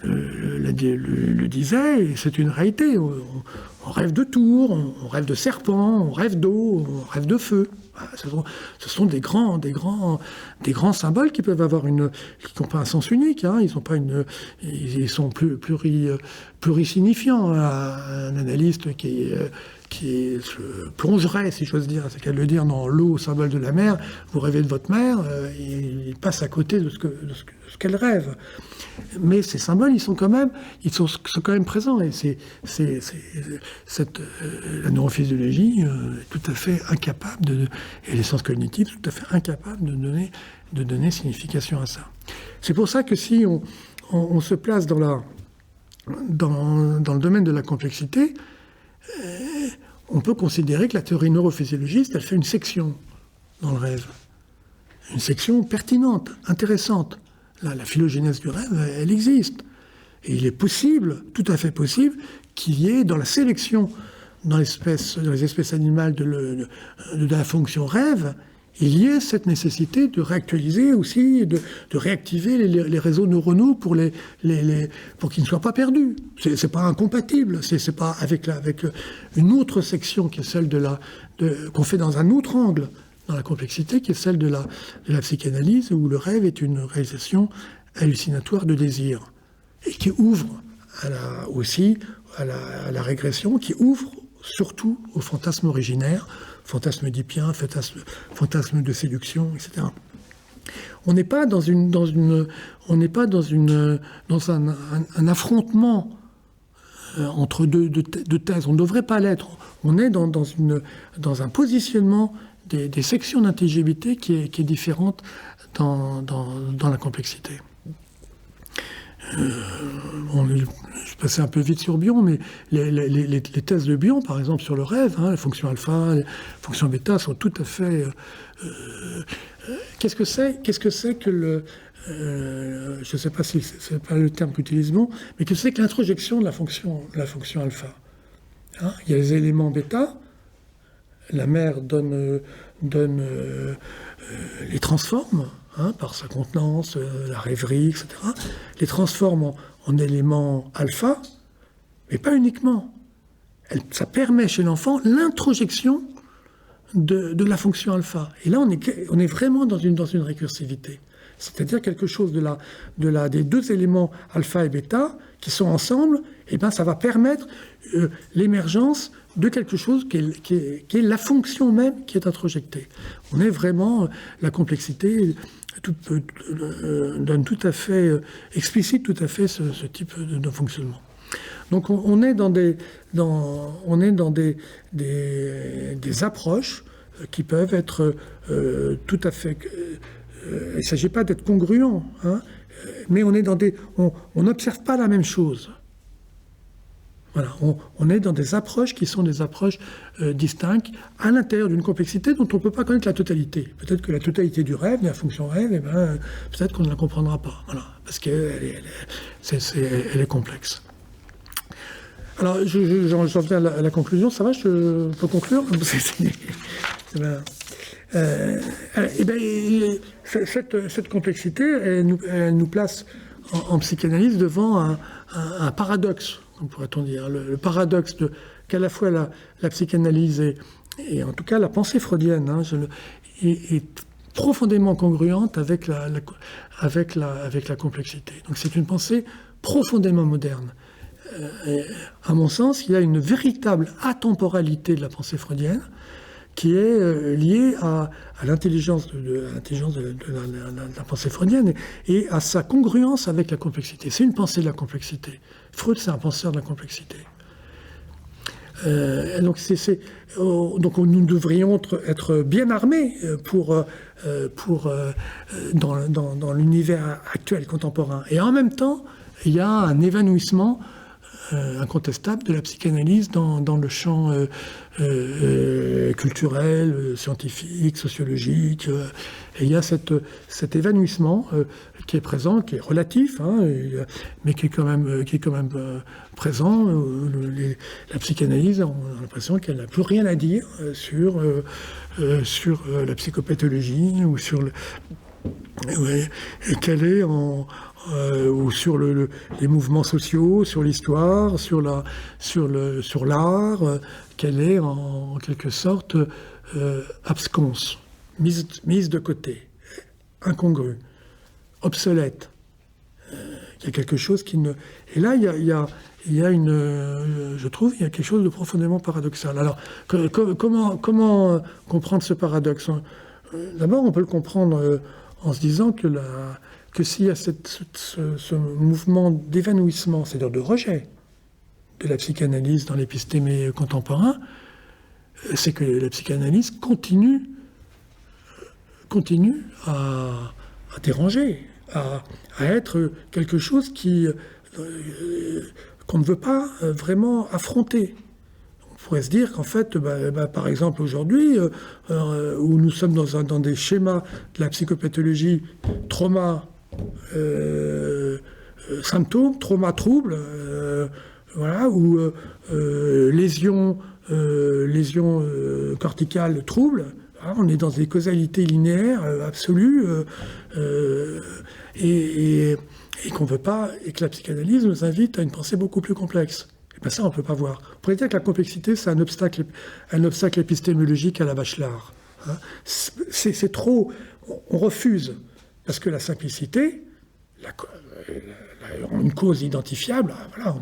Speaker 2: le disait, et c'est une réalité. On rêve de tours, on rêve de serpents, on rêve d'eau, on rêve de feu. Ce sont des grands symboles qui peuvent avoir qui n'ont pas un sens unique. Hein, ils sont plurisignifiants. Un analyste qui se plongerait, si j'ose dire, c'est qu'à le dire, dans l'eau, symbole de la mer, vous rêvez de votre mère, il passe à côté de ce qu'elle rêve. Mais ces symboles, ils sont quand même présents. Et la neurophysiologie est tout à fait incapable et les sciences cognitives tout à fait incapables de donner signification à ça. C'est pour ça que si on se place dans le domaine de la complexité, on peut considérer que la théorie neurophysiologiste, elle fait une section dans le rêve. Une section pertinente, intéressante. Là, la phylogénèse du rêve, elle existe. Et il est possible, tout à fait possible, qu'il y ait dans la sélection dans les espèces animales de la fonction rêve, il y ait cette nécessité de réactualiser aussi, de réactiver les réseaux neuronaux pour qu'ils ne soient pas perdus. C'est pas incompatible, c'est pas avec une autre section qui est celle qu'on fait dans un autre angle dans la complexité, qui est celle de la psychanalyse, où le rêve est une réalisation hallucinatoire de désir, et qui ouvre aussi à la régression, qui ouvre surtout au fantasme originaire, fantasme oedipien, fantasme de séduction, etc. On n'est pas dans un affrontement entre deux thèses. On ne devrait pas l'être. On est dans un positionnement des sections d'intelligibilité qui est différente dans la complexité. Je passais un peu vite sur Bion, mais les thèses de Bion, par exemple, sur le rêve, hein, les fonctions alpha, les fonctions bêta, sont tout à fait... Qu'est-ce que c'est que le... je ne sais pas si c'est pas le terme qu'utilisons, mais qu'est-ce que c'est que l'introjection de la fonction alpha, hein? Il y a les éléments bêta, la mère les transforme, hein, par sa contenance, la rêverie, etc., les transforme en éléments alpha, mais pas uniquement. Ça permet chez l'enfant l'introjection de la fonction alpha. Et là, on est vraiment dans une récursivité. C'est-à-dire quelque chose des deux éléments alpha et bêta qui sont ensemble, et ben ça va permettre l'émergence de quelque chose qui est la fonction même qui est introjectée. On est vraiment... la complexité donne tout à fait... explicite tout à fait ce type de fonctionnement. Donc on est dans des approches qui peuvent être tout à fait... il ne s'agit pas d'être congruent, hein, mais on n'observe pas la même chose. Voilà, on est dans des approches qui sont des approches distinctes à l'intérieur d'une complexité dont on ne peut pas connaître la totalité. Peut-être que la totalité du rêve, de la fonction rêve, peut-être qu'on ne la comprendra pas. Voilà, parce qu'elle est complexe. Alors, j'en viens à la conclusion. Ça va, je peux conclure? Cette complexité, elle nous place en psychanalyse devant un paradoxe, pourrait-on dire. Le paradoxe qu'à la fois la psychanalyse et en tout cas la pensée freudienne est profondément congruente avec la complexité. Donc c'est une pensée profondément moderne. À mon sens, il y a une véritable atemporalité de la pensée freudienne qui est liée à l'intelligence de la pensée freudienne et à sa congruence avec la complexité. C'est une pensée de la complexité. Freud, c'est un penseur de la complexité. Donc nous devrions être bien armés dans l'univers actuel, contemporain. Et en même temps, il y a un évanouissement incontestable de la psychanalyse dans le champ culturel, scientifique, sociologique. Et il y a cet évanouissement qui est présent, qui est relatif, mais qui est quand même présent. La psychanalyse, on a l'impression qu'elle n'a plus rien à dire sur la psychopathologie ou sur qu'elle est ou sur les mouvements sociaux, sur l'histoire, sur l'art, qu'elle est en quelque sorte absconse, mise de côté, incongrue, obsolète. Il y a quelque chose qui ne... Et là, je trouve, il y a quelque chose de profondément paradoxal. Alors, comment comprendre ce paradoxe? D'abord, on peut le comprendre en se disant que s'il y a ce mouvement d'évanouissement, c'est-à-dire de rejet de la psychanalyse dans l'épistémé contemporain, c'est que la psychanalyse continue à déranger, à être quelque chose qu'on ne veut pas vraiment affronter. On pourrait se dire qu'en fait, par exemple aujourd'hui, où nous sommes dans des schémas de la psychopathologie, trauma, symptômes, trauma, trouble, voilà, ou lésions corticales, troubles. On est dans des causalités linéaires absolues et qu'on veut pas, et que la psychanalyse nous invite à une pensée beaucoup plus complexe. Et bien ça, on ne peut pas voir. On pourrait dire que la complexité, c'est un obstacle épistémologique à la Bachelard. C'est trop. On refuse. Parce que la simplicité, une cause identifiable, voilà,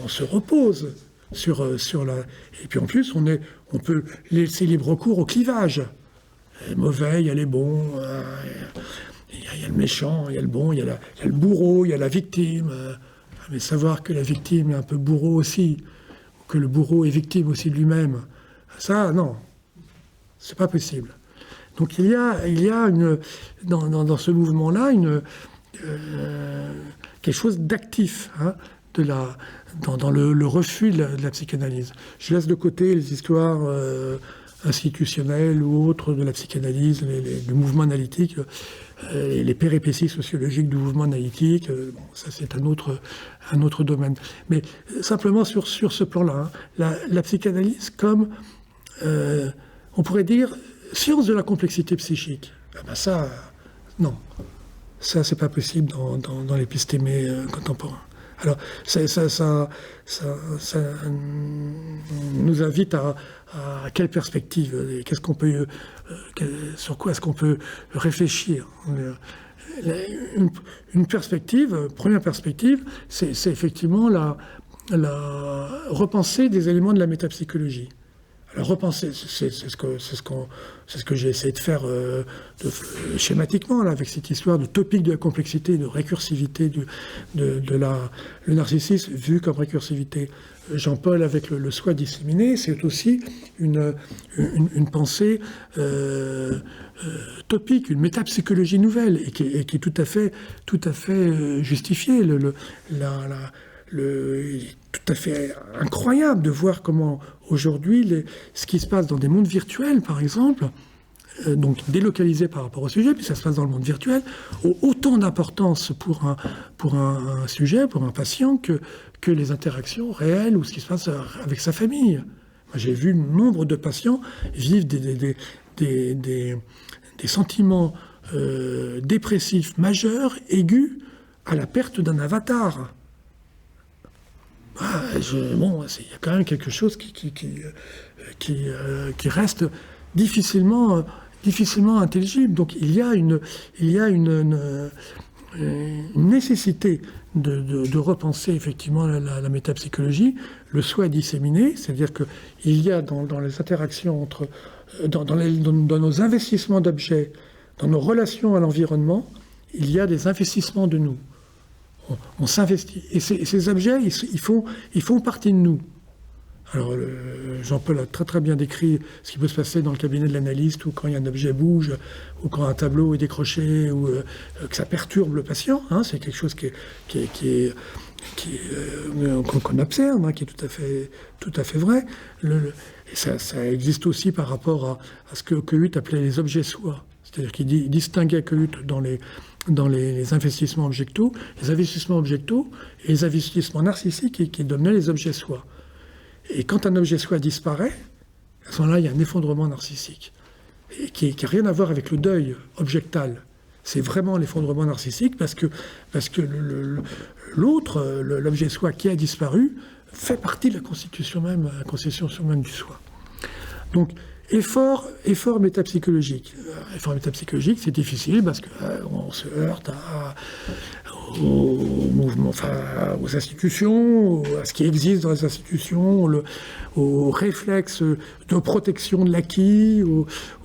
Speaker 2: on se repose sur la... Et puis en plus, on peut laisser libre cours au clivage. Il y a les mauvais, il y a les bons, il y a le méchant, il y a le bon, il y a le bourreau, il y a la victime. Mais savoir que la victime est un peu bourreau aussi, ou que le bourreau est victime aussi de lui-même, ça, non, c'est pas possible. Donc il y a dans ce mouvement-là quelque chose d'actif dans le refus de la psychanalyse. Je laisse de côté les histoires institutionnelles ou autres de la psychanalyse, du mouvement analytique, les péripéties sociologiques du mouvement analytique. Ça c'est un autre domaine. Mais simplement sur ce plan-là, la psychanalyse comme, on pourrait dire, science de la complexité psychique. Ça, non. Ça, c'est pas possible dans l'épistémé contemporain. Alors, ça nous invite à quelle perspective? Qu'est-ce qu'on peut, sur quoi est-ce qu'on peut réfléchir? Une perspective, première perspective, c'est effectivement la repensée des éléments de la métapsychologie. Alors repenser, c'est ce que j'ai essayé de faire schématiquement là, avec cette histoire de topique de la complexité, de récursivité le narcissisme vu comme récursivité. Jean-Paul avec le soi disséminé, c'est aussi une pensée topique, une métapsychologie nouvelle et qui est tout à fait justifiée. Tout à fait incroyable de voir comment aujourd'hui ce qui se passe dans des mondes virtuels, par exemple, donc délocalisés par rapport au sujet, puis ça se passe dans le monde virtuel, ont autant d'importance pour un sujet, pour un patient, que les interactions réelles ou ce qui se passe avec sa famille. Moi, j'ai vu nombre de patients vivre des sentiments dépressifs majeurs, aigus, à la perte d'un avatar. Il y a quand même quelque chose qui reste difficilement intelligible. Donc il y a une nécessité de repenser effectivement la métapsychologie, le soi disséminé, c'est-à-dire qu'il y a dans les interactions dans nos investissements d'objets, dans nos relations à l'environnement, il y a des investissements de nous. On s'investit. Et ces objets, ils font partie de nous. Alors, Jean-Paul a très très bien décrit ce qui peut se passer dans le cabinet de l'analyste, ou quand il y a un objet bouge, ou quand un tableau est décroché, ou que ça perturbe le patient. Hein, c'est quelque chose qu'on observe, hein, qui est tout à fait vrai. Ça existe aussi par rapport à ce que Quehutte appelait les objets soi. C'est-à-dire qu'il distinguait Quehutte dans les investissements objectaux, les investissements objectaux et les investissements narcissiques qui donnaient les objets soi. Et quand un objet soi disparaît, à ce moment-là, il y a un effondrement narcissique, et qui n'a rien à voir avec le deuil objectal. C'est vraiment l'effondrement narcissique parce que l'autre, l'objet soi qui a disparu, fait partie de la constitution même du soi. Donc, effort métapsychologique. Effort métapsychologique, c'est difficile parce qu'on se heurte aux mouvements, aux institutions, à ce qui existe dans les institutions, aux réflexes de protection de l'acquis,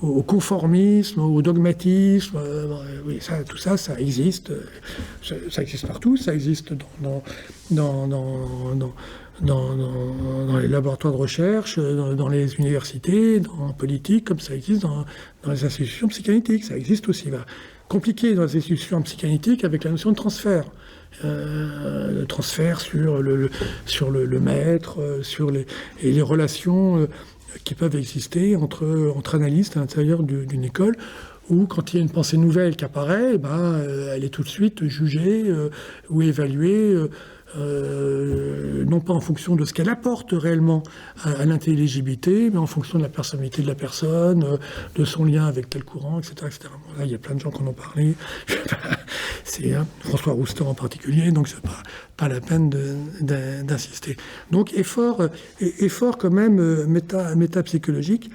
Speaker 2: au conformisme, au dogmatisme. Oui, tout ça existe. Ça existe partout. Ça existe dans les laboratoires de recherche, dans les universités, en politique, comme ça existe dans les institutions psychanalytiques. Ça existe aussi. Compliqué dans les institutions psychanalytiques avec la notion de transfert. Le transfert sur le maître, et les relations qui peuvent exister entre analystes à l'intérieur d'une école, où quand il y a une pensée nouvelle qui apparaît, elle est tout de suite jugée ou évaluée, non pas en fonction de ce qu'elle apporte réellement à l'intelligibilité, mais en fonction de la personnalité de la personne, de son lien avec tel courant, etc. etc. Bon, là, il y a plein de gens qui en ont parlé. C'est François Roustan en particulier, donc c'est pas la peine d'insister. Donc effort quand même métapsychologique.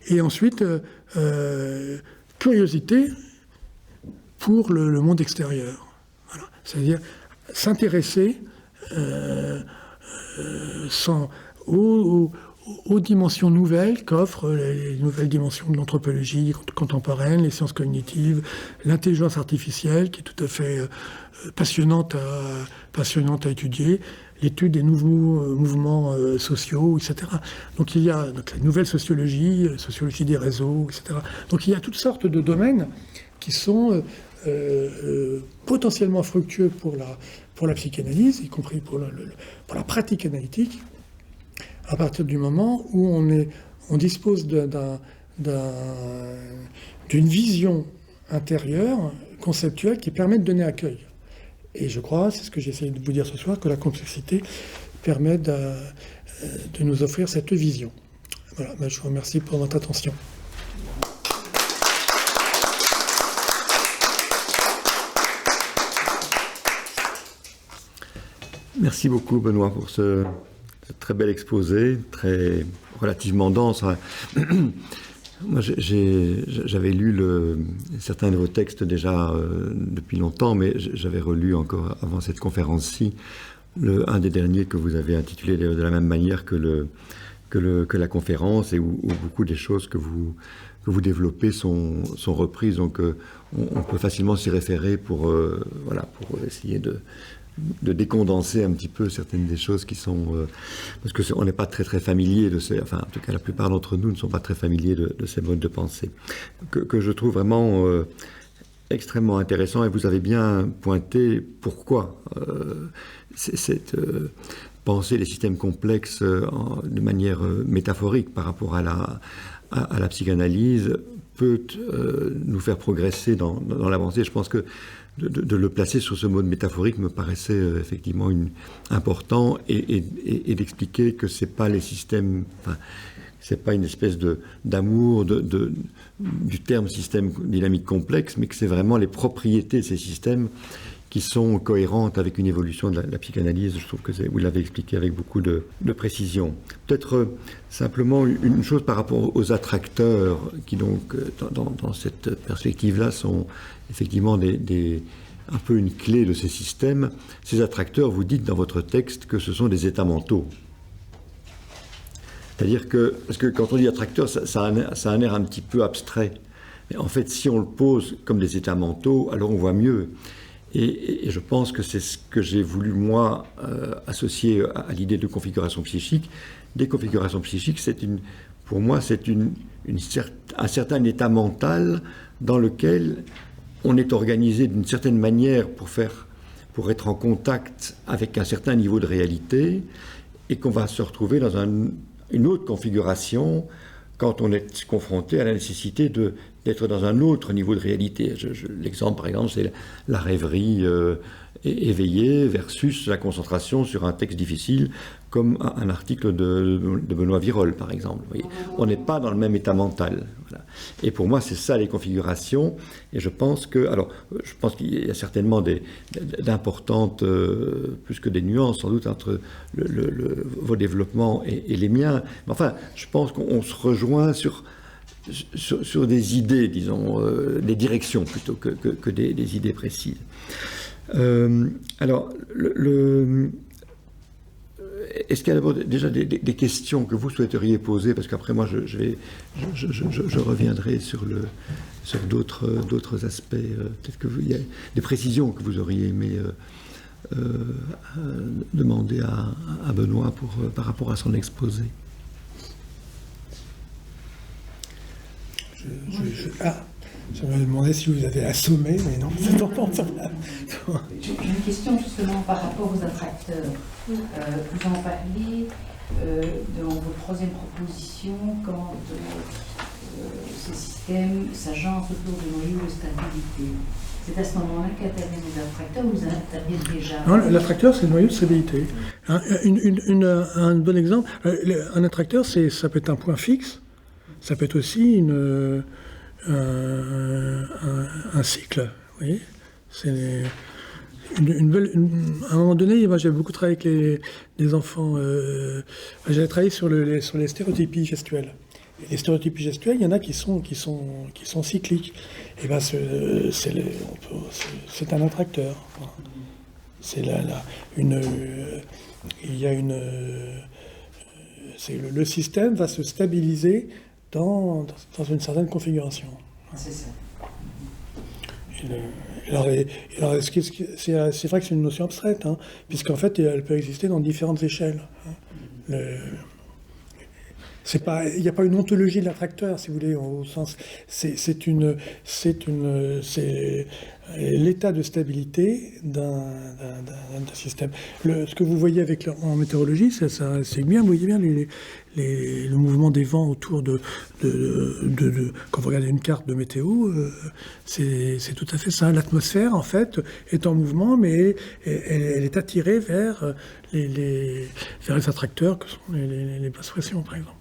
Speaker 2: Et ensuite, curiosité pour le monde extérieur. Voilà. C'est-à-dire s'intéresser aux dimensions nouvelles qu'offrent les nouvelles dimensions de l'anthropologie contemporaine, les sciences cognitives, l'intelligence artificielle, qui est tout à fait passionnante à étudier, l'étude des nouveaux mouvements sociaux, etc. Donc il y a la nouvelle sociologie, la sociologie des réseaux, etc. Donc il y a toutes sortes de domaines qui sont potentiellement fructueux pour la psychanalyse, y compris pour la pratique analytique, à partir du moment où on dispose d'une vision intérieure, conceptuelle, qui permet de donner accueil. Et je crois, c'est ce que j'essaie de vous dire ce soir, que la complexité permet de nous offrir cette vision. Voilà, je vous remercie pour votre attention.
Speaker 3: Merci beaucoup, Benoît, pour ce très bel exposé, relativement dense. Moi, j'avais lu certains de vos textes déjà depuis longtemps, mais j'avais relu encore avant cette conférence-ci un des derniers que vous avez intitulé de la même manière que que la conférence et où beaucoup des choses que vous développez sont reprises. Donc on peut facilement s'y référer pour essayer de décondenser un petit peu certaines des choses qui sont... parce qu'on n'est pas très très familier de ces... Enfin, en tout cas, la plupart d'entre nous ne sont pas très familiers de ces modes de pensée. Que je trouve vraiment extrêmement intéressant, et vous avez bien pointé pourquoi cette penser les systèmes complexes de manière métaphorique par rapport à la psychanalyse peut nous faire progresser dans l'avancée. Je pense que de le placer sur ce mode métaphorique me paraissait effectivement important, et d'expliquer que c'est pas les systèmes, enfin, c'est pas une espèce d'amour du terme système dynamique complexe, mais que c'est vraiment les propriétés de ces systèmes qui sont cohérentes avec une évolution de la psychanalyse. Je trouve que vous l'avez expliqué avec beaucoup de précision. Peut-être simplement une chose par rapport aux attracteurs, qui donc, dans cette perspective-là, sont effectivement un peu une clé de ces systèmes. Ces attracteurs, vous dites dans votre texte que ce sont des états mentaux. C'est-à-dire parce que quand on dit attracteur, ça a un air un petit peu abstrait. Mais en fait, si on le pose comme des états mentaux, alors on voit mieux. Et je pense que c'est ce que j'ai voulu, moi, associer à l'idée de configuration psychique. Des configurations psychiques, pour moi, c'est un certain état mental dans lequel on est organisé d'une certaine manière pour être en contact avec un certain niveau de réalité, et qu'on va se retrouver dans une autre configuration quand on est confronté à la nécessité d'être dans un autre niveau de réalité. L'exemple, par exemple, c'est la rêverie éveillée versus la concentration sur un texte difficile, comme un article de Benoît Virol, par exemple. Vous voyez, on n'est pas dans le même état mental. Voilà. Et pour moi, c'est ça les configurations. Et je pense qu'il y a certainement d'importantes, plus que des nuances, sans doute, entre vos développements et les miens. Mais enfin, je pense qu'on se rejoint sur des idées, disons, des directions plutôt que des idées précises. Alors, est-ce qu'il y a déjà des questions que vous souhaiteriez poser? Parce qu'après, moi, je reviendrai sur d'autres aspects. Peut-être qu'il y a des précisions que vous auriez aimé demander à Benoît par rapport à son exposé.
Speaker 2: Je me demandais si vous avez assommé, mais non, c'est pas ça.
Speaker 4: J'ai une question justement par rapport aux attracteurs. Vous en parlez dans votre troisième proposition quand ces systèmes s'agencent autour de noyaux de stabilité. C'est à ce moment-là qu'interviennent les attracteurs ou ils interviennent déjà?
Speaker 2: Non, l'attracteur, c'est le noyau de stabilité. Un bon exemple, un attracteur, ça peut être un point fixe, ça peut être aussi un cycle. Vous voyez, c'est à un moment donné, moi j'avais beaucoup travaillé avec les enfants. J'avais travaillé sur les stéréotypies gestuelles. Et les stéréotypies gestuelles, il y en a qui sont cycliques. Et ben c'est un attracteur. Le système va se stabiliser dans une certaine configuration.
Speaker 4: C'est ça.
Speaker 2: C'est vrai que c'est une notion abstraite, hein, puisqu'en fait, elle peut exister dans différentes échelles. Hein. Il n'y a pas une ontologie de l'attracteur, si vous voulez, au sens. C'est l'état de stabilité d'un système. Ce que vous voyez en météorologie, c'est bien, vous voyez bien le mouvement des vents autour quand vous regardez une carte de météo, c'est tout à fait ça. L'atmosphère, en fait, est en mouvement, mais elle est attirée vers les attracteurs que sont les basses pressions, par exemple.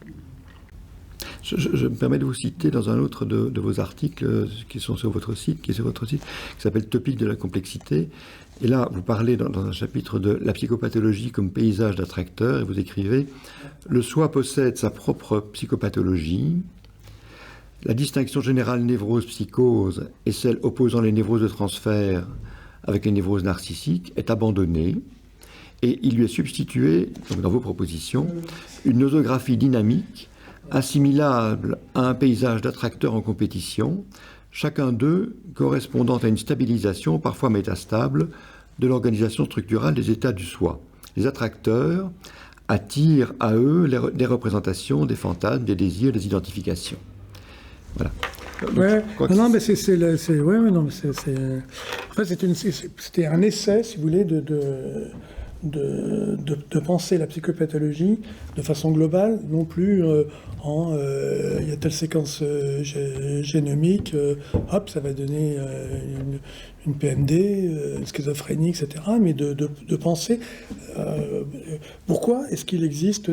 Speaker 3: Je me permets de vous citer dans un autre de vos articles qui est sur votre site, qui s'appelle Topic de la complexité. Et là, vous parlez dans un chapitre de la psychopathologie comme paysage d'attracteurs, et vous écrivez « Le soi possède sa propre psychopathologie. La distinction générale névrose-psychose et celle opposant les névroses de transfert avec les névroses narcissiques est abandonnée. et il lui est substitué, donc dans vos propositions, une nosographie dynamique, assimilable à un paysage d'attracteurs en compétition, chacun d'eux correspondant à une stabilisation, parfois métastable, de l'organisation structurale des états du soi. Les attracteurs attirent à eux des représentations, des fantasmes, des désirs, des identifications. Voilà.
Speaker 2: Ouais, non, mais c'était un essai, si vous voulez, de penser la psychopathologie de façon globale, non plus il y a telle séquence génomique, hop, ça va donner une PMD, une schizophrénie, etc. Mais de penser pourquoi est-ce qu'il existe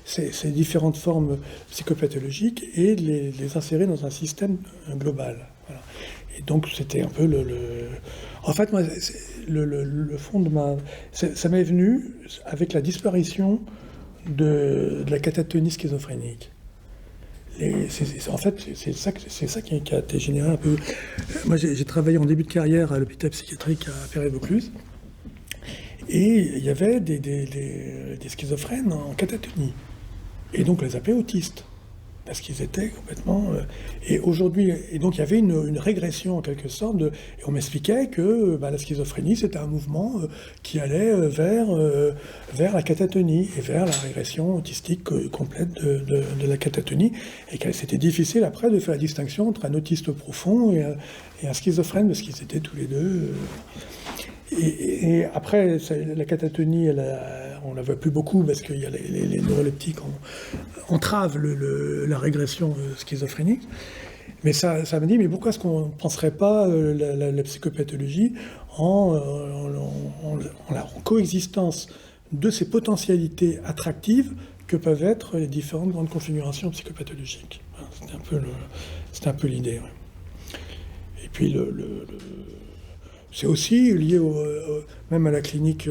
Speaker 2: ces différentes formes psychopathologiques et de les insérer dans un système global. Voilà. Et donc c'était un peu En fait, moi, le fond de ça m'est venu avec la disparition de la catatonie schizophrénique. En fait, c'est ça qui a été généré un peu. Moi, j'ai travaillé en début de carrière à l'hôpital psychiatrique à Paris-Vaucluse, et il y avait des schizophrènes en catatonie. Et donc, on les appelait autistes, parce qu'ils étaient complètement... et aujourd'hui, et donc il y avait une régression en quelque sorte, et on m'expliquait que la schizophrénie, c'était un mouvement qui allait vers la catatonie, et vers la régression autistique complète de la catatonie, et que c'était difficile après de faire la distinction entre un autiste profond et un schizophrène, parce qu'ils étaient tous les deux... Et après, la catatonie, on la voit plus beaucoup parce qu'il y a les neuroleptiques entravent la régression schizophrénique. Mais ça me dit, mais pourquoi est-ce qu'on ne penserait pas la psychopathologie en coexistence de ces potentialités attractives que peuvent être les différentes grandes configurations psychopathologiques. Voilà, c'était un peu l'idée. Ouais. Et puis c'est aussi lié même à la clinique.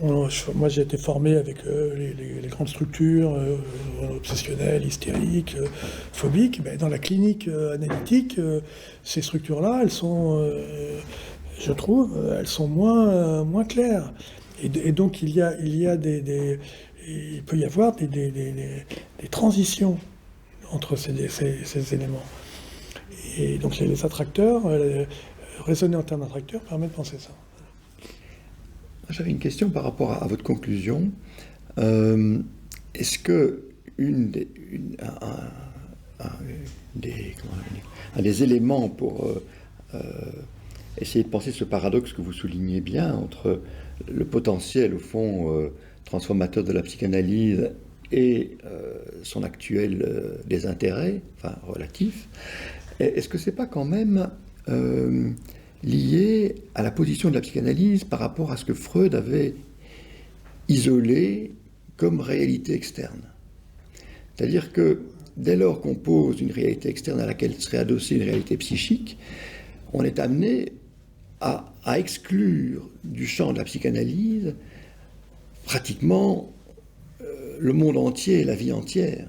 Speaker 2: Moi, j'ai été formé avec les grandes structures obsessionnelles, hystériques, phobiques. Mais dans la clinique analytique, ces structures-là, elles sont, je trouve, elles sont moins claires. Et donc, il peut y avoir des transitions entre ces éléments. Et donc, les attracteurs, raisonner en termes d'attracteurs permet de penser ça.
Speaker 3: J'avais une question par rapport à votre conclusion. Est-ce que un des éléments pour essayer de penser ce paradoxe que vous soulignez bien entre le potentiel, au fond, transformateur de la psychanalyse et son actuel désintérêt, enfin relatif, est-ce que c'est pas quand même lié à la position de la psychanalyse par rapport à ce que Freud avait isolé comme réalité externe? C'est-à-dire que dès lors qu'on pose une réalité externe à laquelle serait adossée une réalité psychique, on est amené à exclure du champ de la psychanalyse pratiquement le monde entier et la vie entière.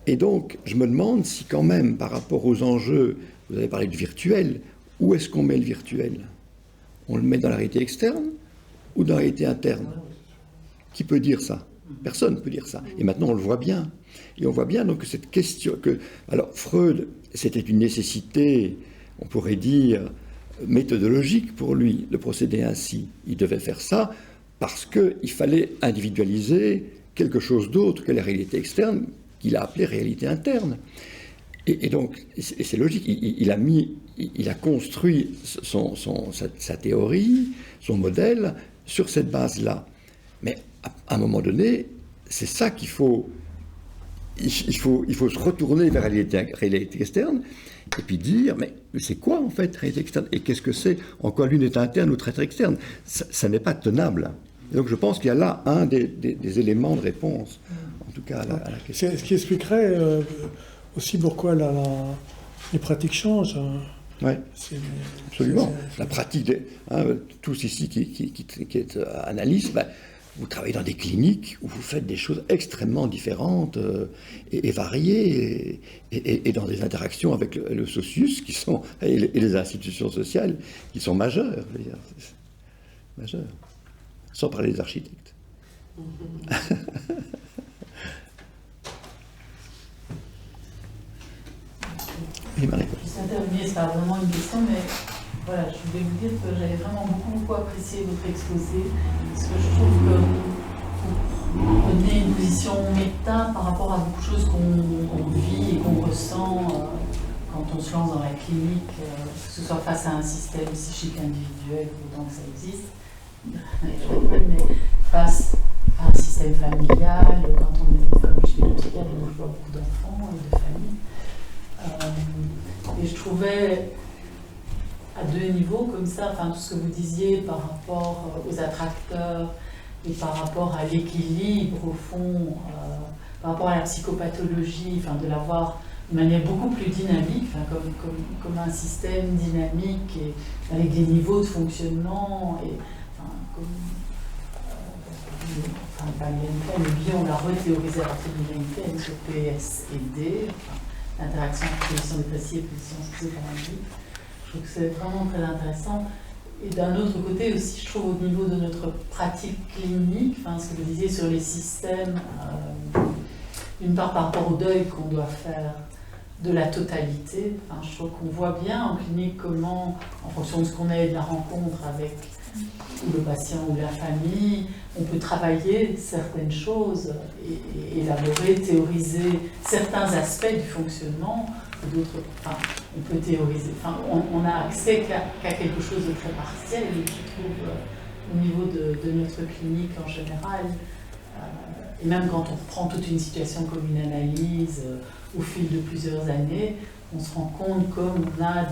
Speaker 3: Et donc, je me demande si quand même, par rapport aux enjeux, vous avez parlé de virtuel, où est-ce qu'on met le virtuel? On le met dans la réalité externe ou dans la réalité interne? Qui peut dire ça? Personne ne peut dire ça. Et maintenant, on le voit bien. Et on voit bien donc cette question que... Alors, Freud, c'était une nécessité, on pourrait dire, méthodologique pour lui, de procéder ainsi. Il devait faire ça parce qu'il fallait individualiser quelque chose d'autre que la réalité externe, qu'il a appelé réalité interne. Et donc, c'est logique, il a construit sa théorie, son modèle, sur cette base-là. Mais à un moment donné, c'est ça qu'il faut... Il faut se retourner vers la réalité externe et puis dire, mais c'est quoi en fait réalité externe? Et qu'est-ce que c'est? En quoi l'une est interne ou très externe? Ça n'est pas tenable. Et donc je pense qu'il y a là un des éléments de réponse, en tout cas à la question.
Speaker 2: Ce qui expliquerait aussi pourquoi les pratiques changent.
Speaker 3: Oui, absolument. La pratique, tous ici qui êtes analystes, vous travaillez dans des cliniques où vous faites des choses extrêmement différentes et variées, et dans des interactions avec le socius et les institutions sociales qui sont majeures. majeur. Sans parler des architectes. Et Marie-Paul.
Speaker 5: Je suis intervenue, c'est pas vraiment une question, mais voilà, je voulais vous dire que j'avais vraiment beaucoup apprécié votre exposé, parce que je trouve que vous prenez une position méta par rapport à beaucoup de choses qu'on vit et qu'on ressent quand on se lance dans la clinique, que ce soit face à un système psychique individuel, autant que ça existe, mais face à un système familial, quand on est comme chez les psychiatres, on voit beaucoup d'enfants et de familles. Et je trouvais à deux niveaux comme ça, enfin tout ce que vous disiez par rapport aux attracteurs et par rapport à l'équilibre au fond, par rapport à la psychopathologie, enfin de l'avoir de manière beaucoup plus dynamique, enfin, comme un système dynamique et avec des niveaux de fonctionnement et enfin, comme l'INPN, mais bien on l'a rethéorisé à partir de l'INPN sur PS et D, enfin, l'interaction entre position dépressive et position schizophrénique. Je trouve que c'est vraiment très intéressant. Et d'un autre côté aussi, je trouve au niveau de notre pratique clinique, enfin, ce que vous disiez sur les systèmes, d'une part par rapport au deuil qu'on doit faire de la totalité, enfin, je trouve qu'on voit bien en clinique comment, en fonction de ce qu'on a et de la rencontre avec ou le patient ou la famille, on peut travailler certaines choses et élaborer, théoriser certains aspects du fonctionnement, d'autres, enfin, on peut théoriser, enfin, on a accès qu'à quelque chose de très partiel, je trouve, au niveau de notre clinique en général. Et même quand on prend toute une situation comme une analyse au fil de plusieurs années, on se rend compte comme on a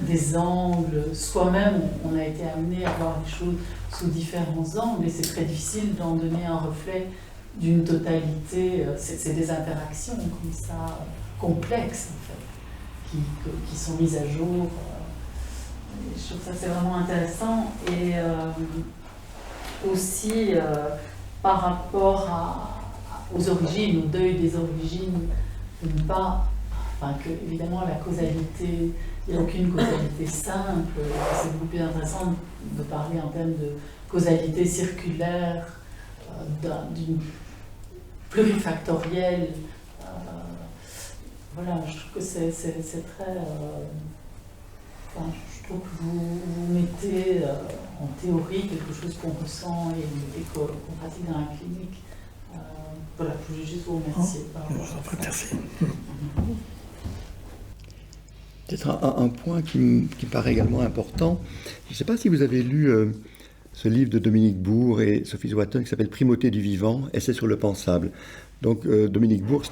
Speaker 5: des angles, soi-même on a été amené à voir les choses sous différents angles et c'est très difficile d'en donner un reflet d'une totalité, c'est des interactions comme ça, complexes en fait, qui sont mises à jour. Je trouve ça c'est vraiment intéressant et aussi par rapport aux origines, au deuil des origines, de ne pas, enfin que évidemment la causalité, il n'y a aucune causalité simple, c'est beaucoup plus intéressant de parler en termes de causalité circulaire, d'une plurifactorielle. Voilà, je trouve que c'est très... enfin, je trouve que vous mettez en théorie quelque chose qu'on ressent et qu'on pratique dans la clinique. Voilà, je voulais juste vous remercier.
Speaker 2: Merci.
Speaker 3: Peut-être un point qui me paraît également important. Je ne sais pas si vous avez lu ce livre de Dominique Bourg et Sophie Zwatton qui s'appelle Primauté du vivant, essai sur le pensable. Donc Dominique Bourg,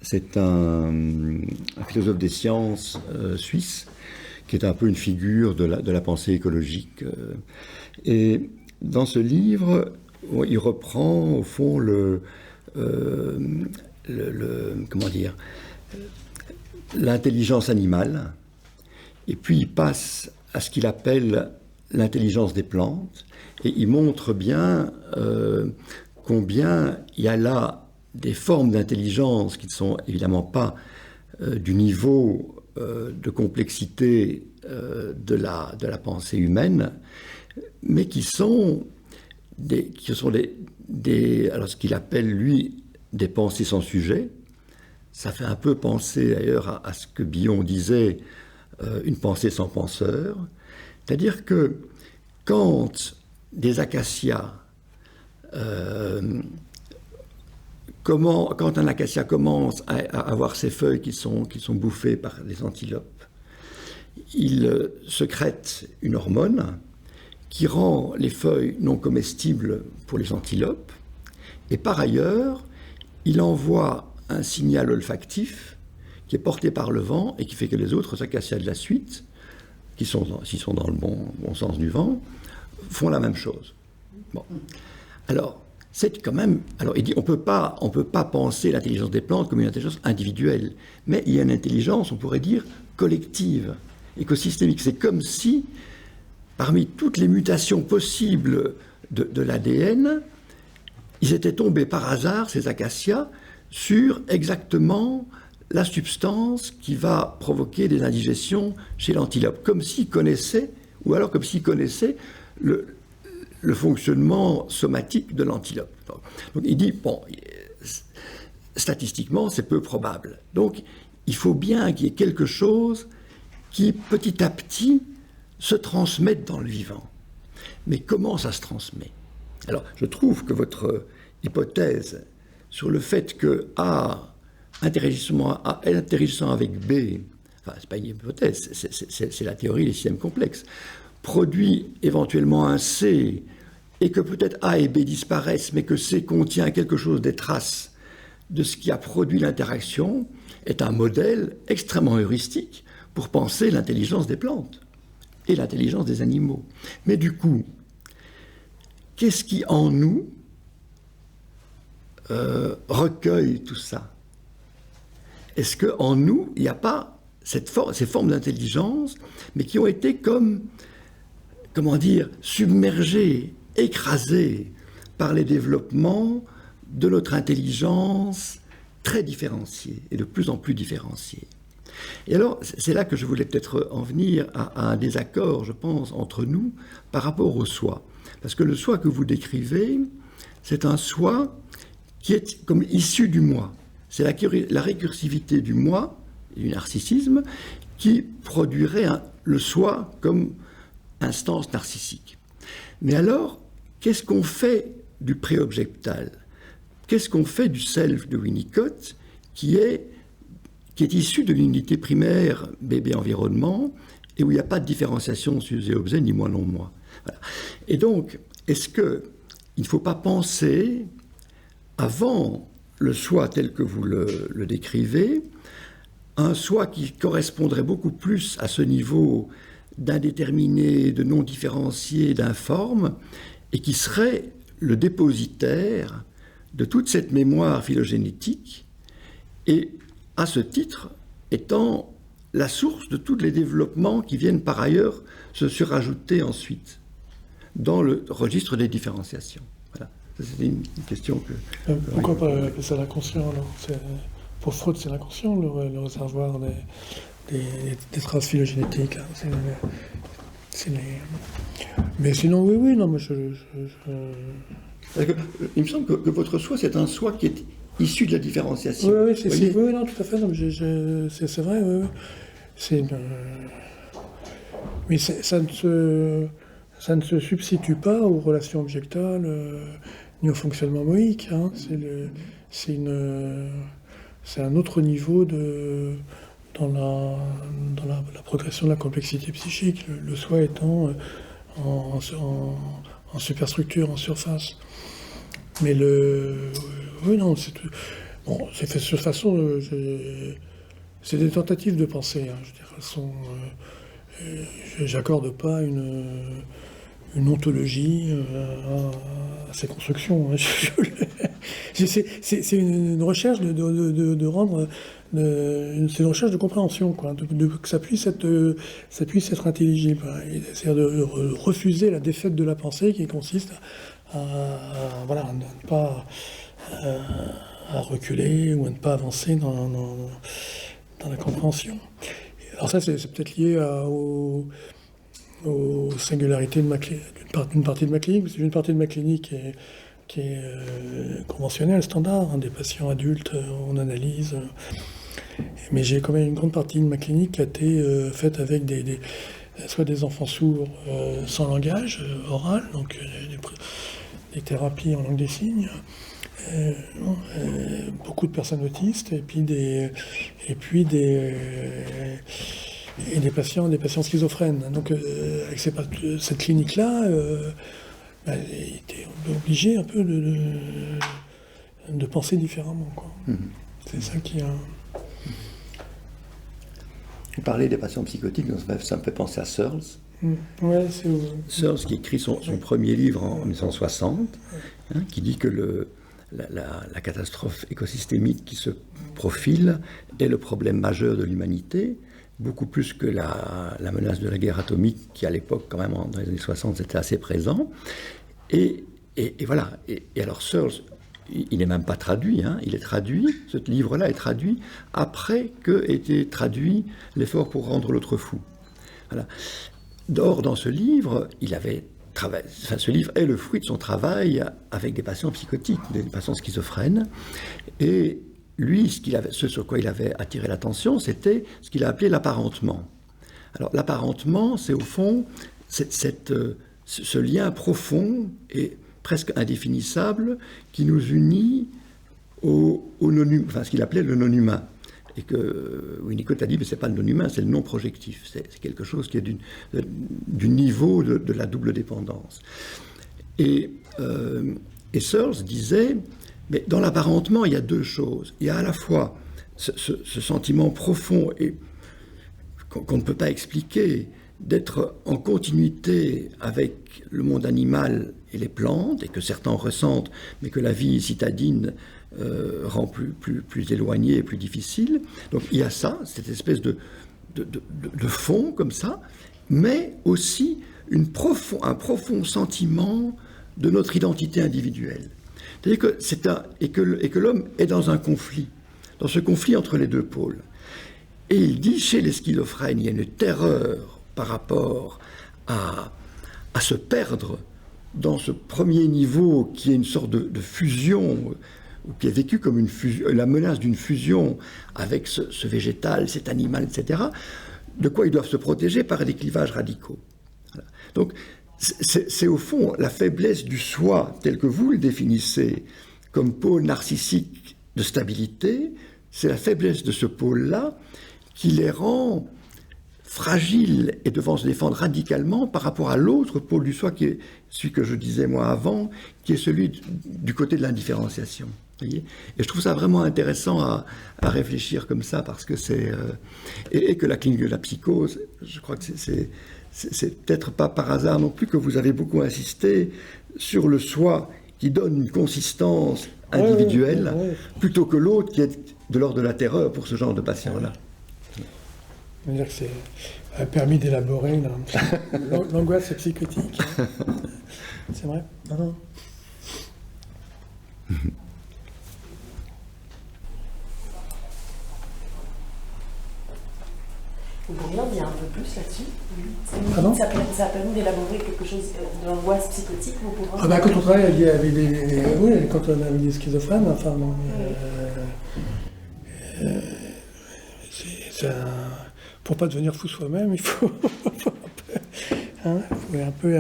Speaker 3: c'est un philosophe des sciences suisse qui est un peu une figure de la pensée écologique. Et dans ce livre, il reprend au fond comment dire, l'intelligence animale, et puis il passe à ce qu'il appelle l'intelligence des plantes, et il montre bien combien il y a là des formes d'intelligence qui ne sont évidemment pas du niveau de complexité de la pensée humaine, mais qui sont alors ce qu'il appelle lui des pensées sans sujet. Ça fait un peu penser d'ailleurs à ce que Bion disait, une pensée sans penseur. C'est-à-dire que quand des acacias, quand un acacia commence à avoir ses feuilles qui sont bouffées par les antilopes, il sécrète une hormone qui rend les feuilles non comestibles pour les antilopes, et par ailleurs, il envoie un signal olfactif qui est porté par le vent et qui fait que les autres acacias de la suite, s'ils sont dans le bon sens du vent, font la même chose. Bon. Alors, c'est quand même... Alors, il dit, on peut pas penser l'intelligence des plantes comme une intelligence individuelle, mais il y a une intelligence, on pourrait dire, collective, écosystémique. C'est comme si, parmi toutes les mutations possibles de l'ADN, ils étaient tombés par hasard, ces acacias, sur exactement la substance qui va provoquer des indigestions chez l'antilope, comme s'ils connaissaient, ou alors comme s'ils connaissaient le fonctionnement somatique de l'antilope. Donc il dit, bon, statistiquement, c'est peu probable. Donc il faut bien qu'il y ait quelque chose qui, petit à petit, se transmette dans le vivant. Mais comment ça se transmet? Alors, je trouve que votre hypothèse sur le fait que A, interagissant avec B, enfin, c'est pas une hypothèse, c'est la théorie des systèmes complexes, produit éventuellement un C, et que peut-être A et B disparaissent, mais que C contient quelque chose des traces de ce qui a produit l'interaction, est un modèle extrêmement heuristique pour penser l'intelligence des plantes et l'intelligence des animaux. Mais du coup, qu'est-ce qui en nous recueille tout ça? Est-ce qu'en nous, il n'y a pas ces formes d'intelligence, mais qui ont été comme, comment dire, submergées, écrasées par les développements de notre intelligence très différenciée et de plus en plus différenciée? Et alors, c'est là que je voulais peut-être en venir à un désaccord, je pense, entre nous par rapport au soi. Parce que le soi que vous décrivez, c'est un soi qui est comme issu du moi. C'est la récursivité du moi, du narcissisme, qui produirait le soi comme instance narcissique. Mais alors, qu'est-ce qu'on fait du préobjectal? Qu'est-ce qu'on fait du self de Winnicott, qui est issu de l'unité primaire bébé-environnement, et où il n'y a pas de différenciation sujet-objet, ni moi non moi. Voilà. Et donc, est-ce qu'il ne faut pas penser, avant le soi tel que vous le décrivez, un soi qui correspondrait beaucoup plus à ce niveau d'indéterminé, de non différencié, d'informe, et qui serait le dépositaire de toute cette mémoire phylogénétique, et à ce titre étant la source de tous les développements qui viennent par ailleurs se surajouter ensuite dans le registre des différenciations. Voilà. C'est une question que...
Speaker 2: Pourquoi pas appeler ça l'inconscient alors? Pour Freud, c'est l'inconscient, le réservoir des traces phylogénétiques. Hein. Mais sinon, oui, non, mais
Speaker 3: il me semble que votre soi, c'est un soi qui est issu de la différenciation.
Speaker 2: Oui, non, tout à fait. Non, c'est vrai, oui. Mais ça ne se substitue pas aux relations objectales ni au fonctionnement moïque. Hein. C'est un autre niveau dans la progression de la complexité psychique, le soi étant en superstructure, en surface. Mais oui, non, c'est fait de toute façon, c'est des tentatives de pensée. Hein, je veux dire, j'accorde pas une ontologie à ces constructions. Hein. C'est une recherche de rendre, c'est une recherche de compréhension, quoi, que ça puisse être intelligible. Hein, c'est-à-dire de refuser la défaite de la pensée qui consiste à ne pas à reculer ou à ne pas avancer dans la compréhension. Alors ça, c'est peut-être lié aux singularités d'une partie de ma clinique, parce que une partie de ma clinique qui est conventionnelle, standard, hein, des patients adultes en analyse. Mais j'ai quand même une grande partie de ma clinique qui a été faite avec soit des enfants sourds sans langage oral, donc des thérapies en langue des signes, beaucoup de personnes autistes, et puis des patients schizophrènes. Donc avec cette clinique-là, il était obligé un peu de penser différemment, quoi. C'est ça qui a...
Speaker 3: Vous parlez des patients psychotiques, ça me fait penser à Searles.
Speaker 2: Ouais,
Speaker 3: Searles qui écrit son premier livre en 1960, hein, qui dit que la catastrophe écosystémique qui se profile est le problème majeur de l'humanité, beaucoup plus que la menace de la guerre atomique qui, à l'époque, quand même, dans les années 60, c'était assez présent. Et voilà. Et alors Searles, il n'est même pas traduit, hein, il est traduit, ce livre-là est traduit après qu'ait été traduit L'effort pour rendre l'autre fou. Voilà. Or, dans ce livre, il avait ce livre est le fruit de son travail avec des patients psychotiques, des patients schizophrènes. Et lui, ce sur quoi il avait attiré l'attention, c'était ce qu'il a appelé l'apparentement. Alors l'apparentement, c'est au fond ce lien profond et presque indéfinissable qui nous unit ce qu'il appelait le non-humain. Et que Winnicott a dit, mais ce n'est pas le non-humain, c'est le non-projectif. C'est quelque chose qui est du niveau de la double dépendance. Et Searle disait, mais dans l'apparentement, il y a deux choses. Il y a à la fois ce sentiment profond et qu'on ne peut pas expliquer, d'être en continuité avec le monde animal et les plantes, et que certains ressentent, mais que la vie citadine rend plus éloigné et plus difficile. Donc il y a ça, cette espèce de fond comme ça, mais aussi un profond sentiment de notre identité individuelle. C'est-à-dire que l'homme est dans un conflit, dans ce conflit entre les deux pôles. Et il dit, chez les schizophrènes, il y a une terreur par rapport à se perdre dans ce premier niveau qui est une sorte de fusion, ou qui est vécu comme la menace d'une fusion avec ce végétal, cet animal, etc., de quoi ils doivent se protéger par des clivages radicaux. Voilà. Donc, c'est au fond la faiblesse du soi, tel que vous le définissez, comme pôle narcissique de stabilité, c'est la faiblesse de ce pôle-là qui les rend fragiles et devant se défendre radicalement par rapport à l'autre pôle du soi, qui est celui que je disais moi avant, qui est celui du côté de l'indifférenciation. Voyez, et je trouve ça vraiment intéressant à réfléchir comme ça, parce que c'est... et que la clinique de la psychose, je crois que c'est peut-être pas par hasard non plus que vous avez beaucoup insisté sur le soi qui donne une consistance individuelle, plutôt que l'autre qui est de l'ordre de la terreur pour ce genre de patient-là.
Speaker 2: C'est-à-dire que c'est a permis d'élaborer l'angoisse psychotique. C'est vrai? Non.
Speaker 6: Vous pourriez en dire un peu plus là-dessus?
Speaker 2: Pardon?
Speaker 6: Ça a permis d'élaborer quelque chose de l'angoisse psychotique, vous pouvez
Speaker 2: quand on travaille avec quand on a avec des schizophrènes, enfin, bon, pour pas devenir fou soi-même, il faut un peu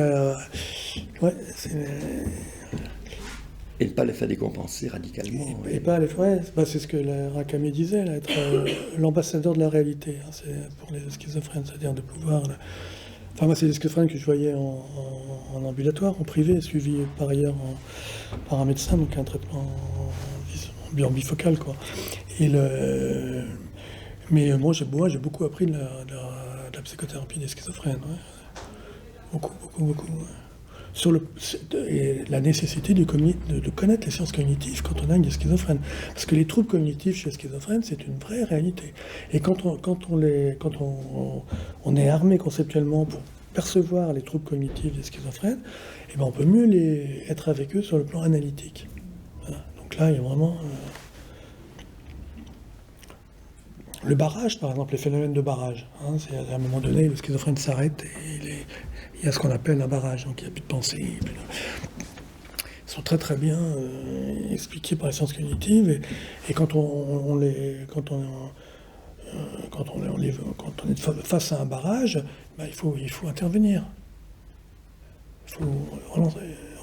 Speaker 3: et ne pas les faire décompenser radicalement.
Speaker 2: Et pas les c'est ce que Rakami disait, là, être l'ambassadeur de la réalité. C'est pour les schizophrènes, c'est-à-dire de pouvoir... Enfin, moi, c'est les schizophrènes que je voyais en ambulatoire, en privé, suivi par ailleurs par un médecin, donc un traitement en bifocal, quoi. Mais moi, j'ai beaucoup appris de la psychothérapie des schizophrènes. Ouais. Beaucoup. Sur la nécessité de connaître les sciences cognitives quand on a une schizophrène. Parce que les troubles cognitifs chez les schizophrènes, c'est une vraie réalité. Et quand on est armé conceptuellement pour percevoir les troubles cognitifs des schizophrènes, eh ben on peut mieux être avec eux sur le plan analytique. Voilà. Donc là, il y a vraiment... le barrage, par exemple, les phénomènes de barrage. C'est à un moment donné, le schizophrène s'arrête et il y a ce qu'on appelle un barrage, donc il n'y a plus de pensée. Ils sont très très bien expliqués par les sciences cognitives, et quand on est face à un barrage, ben, il faut intervenir. Il faut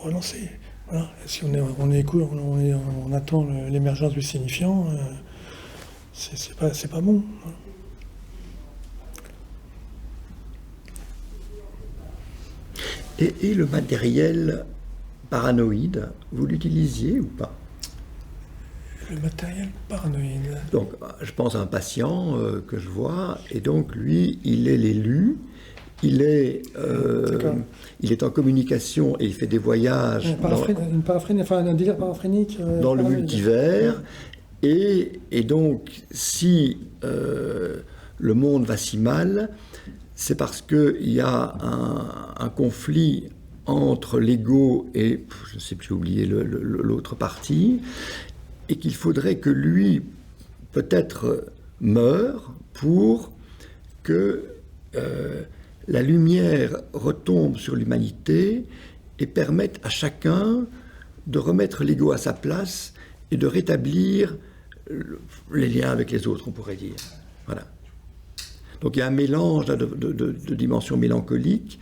Speaker 2: relancer. Voilà. Si on attend l'émergence du signifiant, c'est pas bon.
Speaker 3: Et le matériel paranoïde, vous l'utilisiez ou pas?
Speaker 2: Le matériel paranoïde.
Speaker 3: Donc, je pense à un patient que je vois, et donc lui, il est l'élu, il est en communication et il fait des voyages.
Speaker 2: Un délire paraphrénique.
Speaker 3: Dans le multivers. Et donc, si le monde va si mal, c'est parce qu'il y a un conflit entre l'ego et, je ne sais plus, j'ai oublié l'autre partie, et qu'il faudrait que lui, peut-être, meure pour que la lumière retombe sur l'humanité et permette à chacun de remettre l'ego à sa place et de rétablir les liens avec les autres, on pourrait dire. Voilà. Donc il y a un mélange là, de dimensions mélancoliques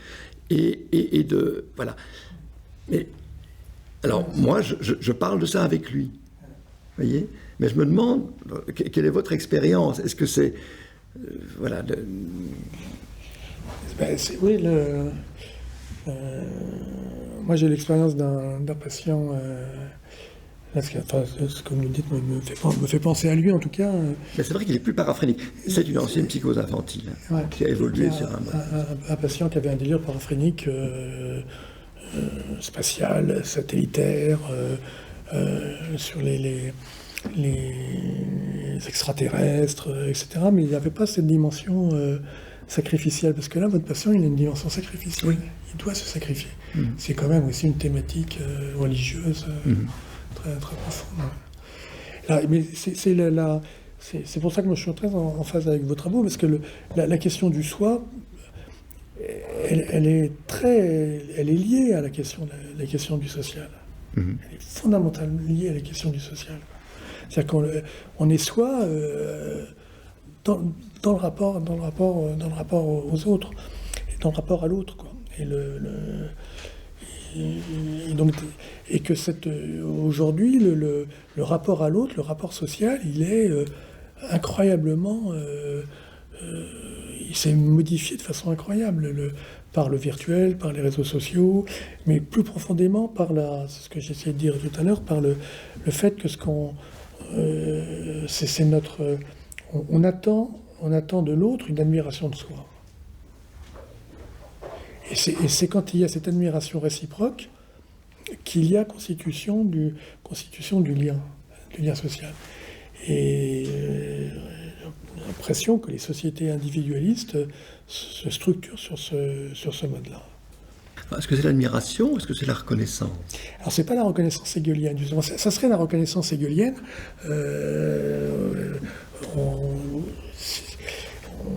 Speaker 3: et de... Voilà. Mais, alors, moi, je parle de ça avec lui. Vous voyez ? Mais je me demande, quelle est votre expérience ? Est-ce que c'est... voilà...
Speaker 2: Oui, moi j'ai l'expérience d'un patient, ce que vous nous dites me fait penser à lui en tout cas.
Speaker 3: Mais c'est vrai qu'il est plus paraphrénique. C'est une ancienne psychose infantile qui a évolué sur
Speaker 2: un patient qui avait un délire paraphrénique spatial, satellitaire, sur les extraterrestres, etc. Mais il n'y avait pas cette dimension sacrificielle, parce que là, votre patient, il a une dimension sacrificielle. Oui. Il doit se sacrifier. C'est quand même aussi une thématique religieuse très, très profonde. Là, mais c'est pour ça que moi, je suis très en phase avec vos travaux, parce que la question du soi, elle est liée à la question du social. Elle est fondamentalement liée à la question du social. C'est-à-dire qu'on est soi dans le rapport aux autres, et dans le rapport à l'autre, quoi. Et que aujourd'hui, le rapport à l'autre, le rapport social, il est incroyablement... il s'est modifié de façon incroyable, par le virtuel, par les réseaux sociaux, mais plus profondément par c'est ce que j'essayais de dire tout à l'heure, par le fait que c'est notre... On attend de l'autre une admiration de soi. Et c'est quand il y a cette admiration réciproque qu'il y a constitution du lien social. Et j'ai l'impression que les sociétés individualistes se structurent sur ce mode-là.
Speaker 3: Est-ce que c'est l'admiration ou est-ce que c'est la reconnaissance ?
Speaker 2: Alors, c'est pas la reconnaissance hegelienne, justement. Ça serait la reconnaissance hegelienne.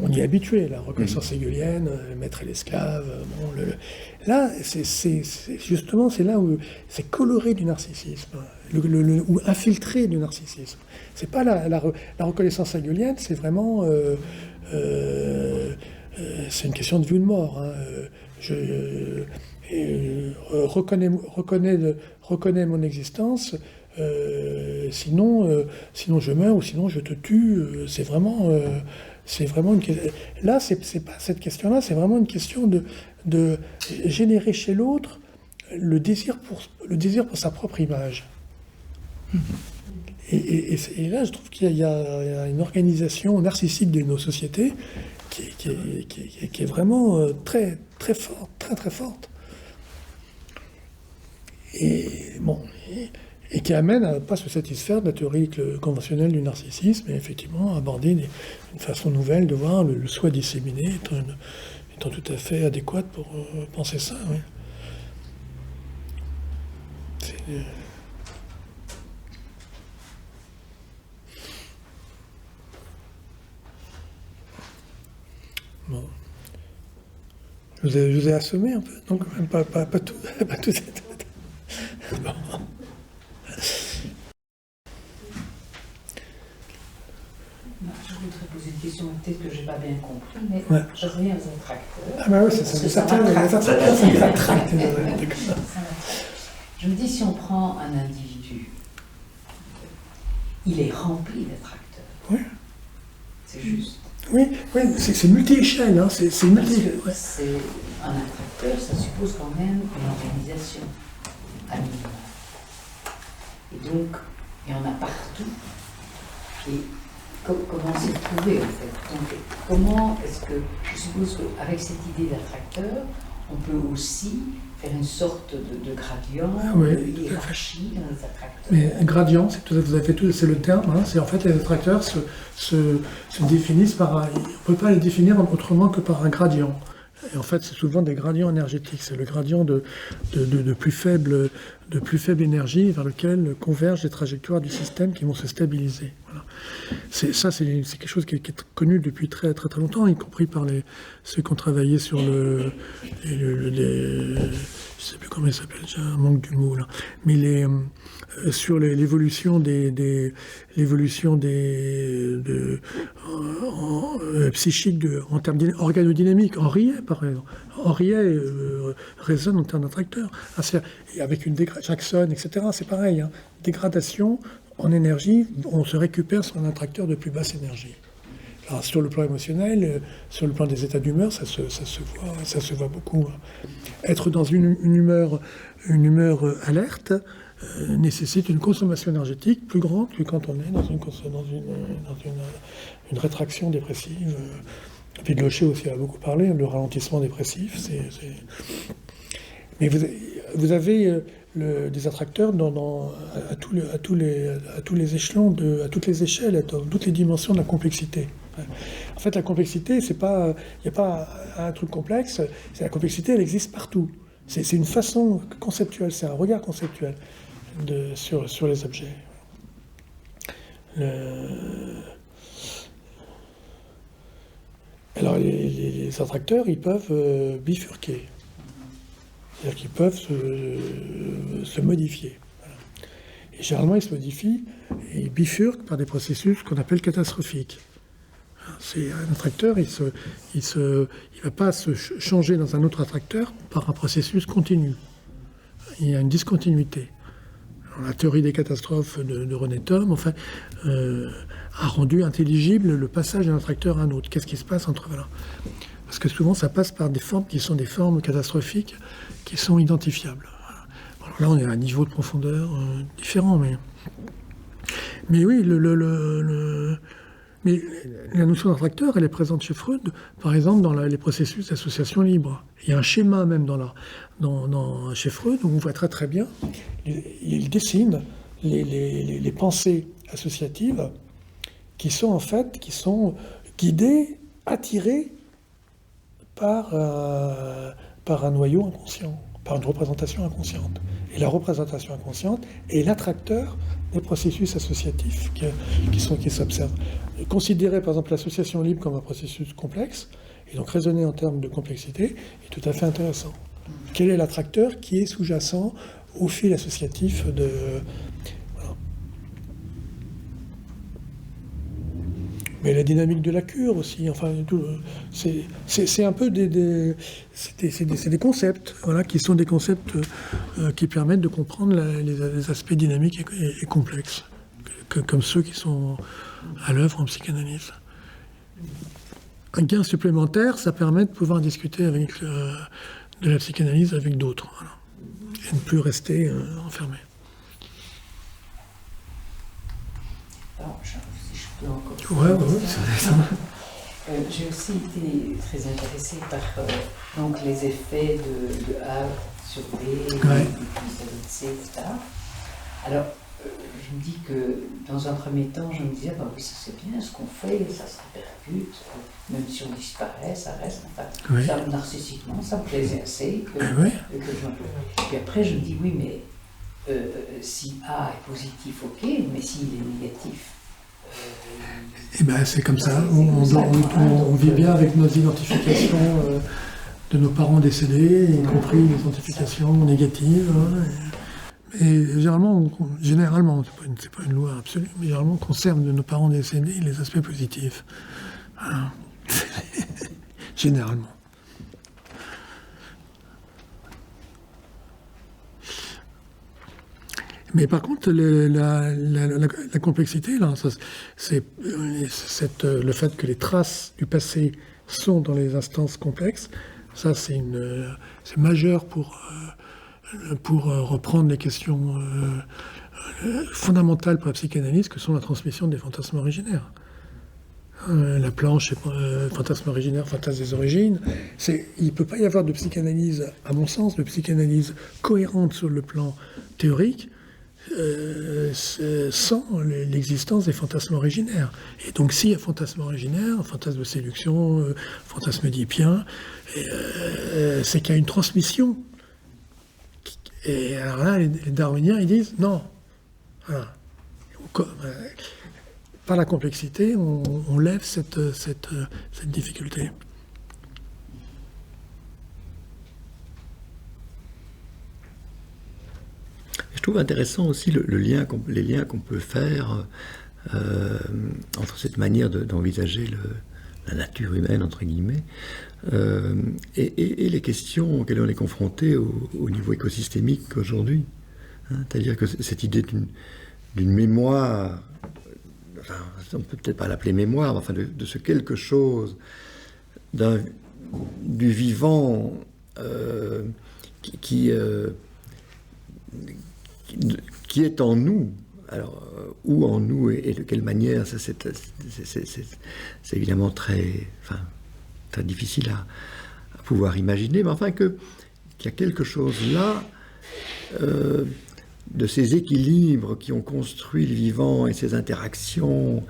Speaker 2: On y est habitué, la reconnaissance hegelienne, le maître et l'esclave. Là, justement, c'est là où c'est coloré du narcissisme, ou infiltré du narcissisme. C'est pas la reconnaissance hegelienne, c'est vraiment... c'est une question de vie ou de mort. Hein. Reconnais mon existence, sinon je meurs ou sinon je te tue. C'est vraiment une question. Là, c'est pas cette question-là, c'est vraiment une question de générer chez l'autre le désir pour sa propre image. Et là, je trouve qu'il y a une organisation narcissique de nos sociétés qui est vraiment très, très forte, très, très forte. Et qui amène à ne pas se satisfaire de la théorie conventionnelle du narcissisme, et effectivement à aborder une façon nouvelle de voir le soi disséminé étant tout à fait adéquate pour penser ça. Oui. Bon. Je vous ai assommé un peu, donc même pas tout. Pas tout. Bon.
Speaker 4: Je voudrais poser une question, peut-être que je n'ai pas bien compris, mais
Speaker 2: ouais.
Speaker 4: Je reviens aux attracteurs.
Speaker 2: Ah bah oui, ça m'attraque.
Speaker 4: Je me dis, si on prend un individu, il est rempli d'attracteurs.
Speaker 2: Oui.
Speaker 4: C'est juste.
Speaker 2: Oui, c'est multi-échelle, hein, c'est multi-échelle. Ouais.
Speaker 4: C'est un attracteur, ça suppose quand même une organisation à minimum. Et donc, il y en a partout. Et comment c'est trouvé en fait? Donc, comment est-ce que, je suppose qu'avec cette idée d'attracteur, on peut aussi faire une sorte de gradient, de hiérarchie dans les attracteurs.
Speaker 2: Mais gradient, c'est le terme, hein, c'est en fait les attracteurs se définissent par on ne peut pas les définir autrement que par un gradient. Et en fait, c'est souvent des gradients énergétiques. C'est le gradient de plus faible de plus faible énergie vers lequel convergent les trajectoires du système qui vont se stabiliser. Voilà. C'est quelque chose qui est connu depuis très très très longtemps, y compris par ceux qui ont travaillé sur je ne sais plus comment il s'appelle, j'ai un manque du mot là, mais sur l'évolution psychique en termes organodynamiques. Henriet, par exemple. Henriet résonne en termes d'attracteur. Avec une Jackson, etc., c'est pareil. Hein. Dégradation en énergie, on se récupère sur un attracteur de plus basse énergie. Alors, sur le plan émotionnel, sur le plan des états d'humeur, ça se voit beaucoup. Hein. Être dans une humeur alerte nécessite une consommation énergétique plus grande que quand on est dans une rétraction dépressive. Piglocher aussi a beaucoup parlé, le ralentissement dépressif. Mais vous avez des attracteurs à tous les échelons, à toutes les échelles, dans toutes les dimensions de la complexité. En fait, la complexité, il n'y a pas un truc complexe, la complexité, elle existe partout. C'est une façon conceptuelle, c'est un regard conceptuel sur les objets. Alors, les attracteurs, ils peuvent bifurquer. C'est-à-dire qu'ils peuvent se modifier. Voilà. Et généralement, ils se modifient et ils bifurquent par des processus qu'on appelle catastrophiques. C'est un attracteur, il va pas se changer dans un autre attracteur par un processus continu. Il y a une discontinuité. Alors, la théorie des catastrophes de René Thom, enfin, a rendu intelligible le passage d'un attracteur à un autre. Qu'est-ce qui se passe entre... Voilà. Parce que souvent, ça passe par des formes qui sont des formes catastrophiques qui sont identifiables. Voilà. Alors là, on est à un niveau de profondeur différent, mais oui, mais la notion d'attracteur, elle est présente chez Freud, par exemple, dans les processus d'association libre. Il y a un schéma même chez Freud où on voit très très bien, il dessine les pensées associatives qui sont guidées, attirées par un noyau inconscient, par une représentation inconsciente. Et la représentation inconsciente est l'attracteur des processus associatifs qui s'observent. Considérer par exemple l'association libre comme un processus complexe, et donc raisonner en termes de complexité, est tout à fait intéressant. Quel est l'attracteur qui est sous-jacent au fil associatif de... Voilà. Mais la dynamique de la cure aussi, enfin, c'est un peu des concepts, voilà, qui sont des concepts qui permettent de comprendre les aspects dynamiques et complexes, comme ceux qui sont à l'œuvre en psychanalyse. Un gain supplémentaire, ça permet de pouvoir discuter de la psychanalyse avec d'autres, voilà, et ne plus rester enfermé.
Speaker 4: Alors, si je peux encore...
Speaker 2: Ouais.
Speaker 4: J'ai aussi été très intéressée par donc les effets de A sur B,
Speaker 2: Ouais.
Speaker 4: C, etc. Alors, je me dis que dans un premier temps, je me disais, bah oui, ça c'est bien ce qu'on fait, ça se répercute, même si on disparaît, ça reste, enfin,
Speaker 2: Oui.
Speaker 4: ça, narcissiquement, ça me plaisait assez.
Speaker 2: Oui.
Speaker 4: Puis après, je me dis, oui, mais si A est positif, ok, mais s'il est négatif,
Speaker 2: Et ben c'est comme ça, on vit bien avec nos identifications de nos parents décédés, y compris les identifications négatives. Hein, et généralement, c'est pas une loi absolue, mais généralement on conserve de nos parents décédés les aspects positifs. Voilà. Généralement. Mais par contre, la complexité, là, c'est le fait que les traces du passé sont dans les instances complexes. Ça, c'est majeur pour reprendre les questions fondamentales pour la psychanalyse, que sont la transmission des fantasmes originaires. La planche, fantasme originaire, fantasme des origines. Il ne peut pas y avoir de psychanalyse, à mon sens, de psychanalyse cohérente sur le plan théorique, sans l'existence des fantasmes originaires. Et donc, s'il y a fantasme originaire, fantasme de séduction, fantasme oedipien, c'est qu'il y a une transmission Et alors là, les darwiniens, ils disent non. Voilà. Par la complexité, on lève cette difficulté.
Speaker 3: Je trouve intéressant aussi les liens qu'on peut faire entre cette manière d'envisager la nature humaine, entre guillemets, et les questions auxquelles on est confronté au niveau écosystémique aujourd'hui. Hein, c'est-à-dire que cette idée d'une mémoire, enfin, on peut peut-être pas l'appeler mémoire, mais enfin de ce quelque chose, du vivant qui est en nous. Alors, où en nous et de quelle manière, ça c'est évidemment très difficile à pouvoir imaginer, mais enfin qu'il y a quelque chose là de ces équilibres qui ont construit le vivant et ses interactions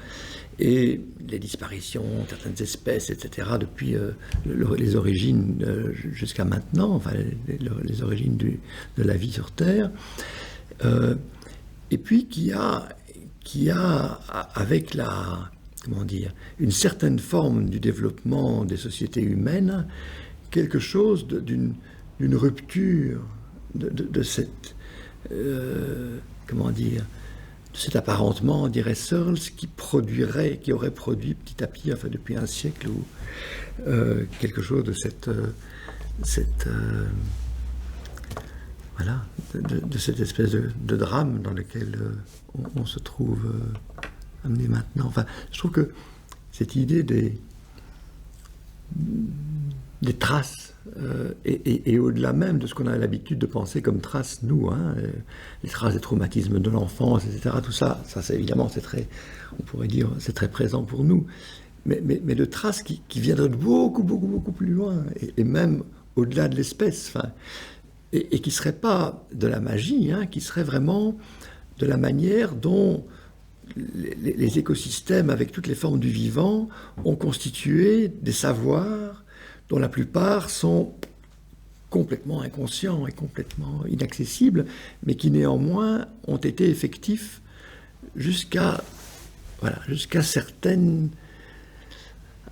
Speaker 3: et les disparitions de certaines espèces, etc., depuis les origines jusqu'à maintenant, enfin les origines de la vie sur Terre, et puis qui a avec une certaine forme du développement des sociétés humaines, quelque chose d'une rupture de cette de cet apparentement, dirait Searle, qui aurait produit petit à petit, enfin depuis un siècle, quelque chose de cette espèce de drame dans lequel on se trouve amené maintenant. Enfin, je trouve que cette idée des traces, et au-delà même de ce qu'on a l'habitude de penser comme traces, nous, hein, les traces des traumatismes de l'enfance, etc., tout ça c'est évidemment, on pourrait dire, c'est très présent pour nous, mais de traces qui viendraient de beaucoup, beaucoup, beaucoup plus loin, et même au-delà de l'espèce, enfin, et qui ne serait pas de la magie, hein, qui serait vraiment de la manière dont les écosystèmes, avec toutes les formes du vivant, ont constitué des savoirs dont la plupart sont complètement inconscients et complètement inaccessibles, mais qui néanmoins ont été effectifs jusqu'à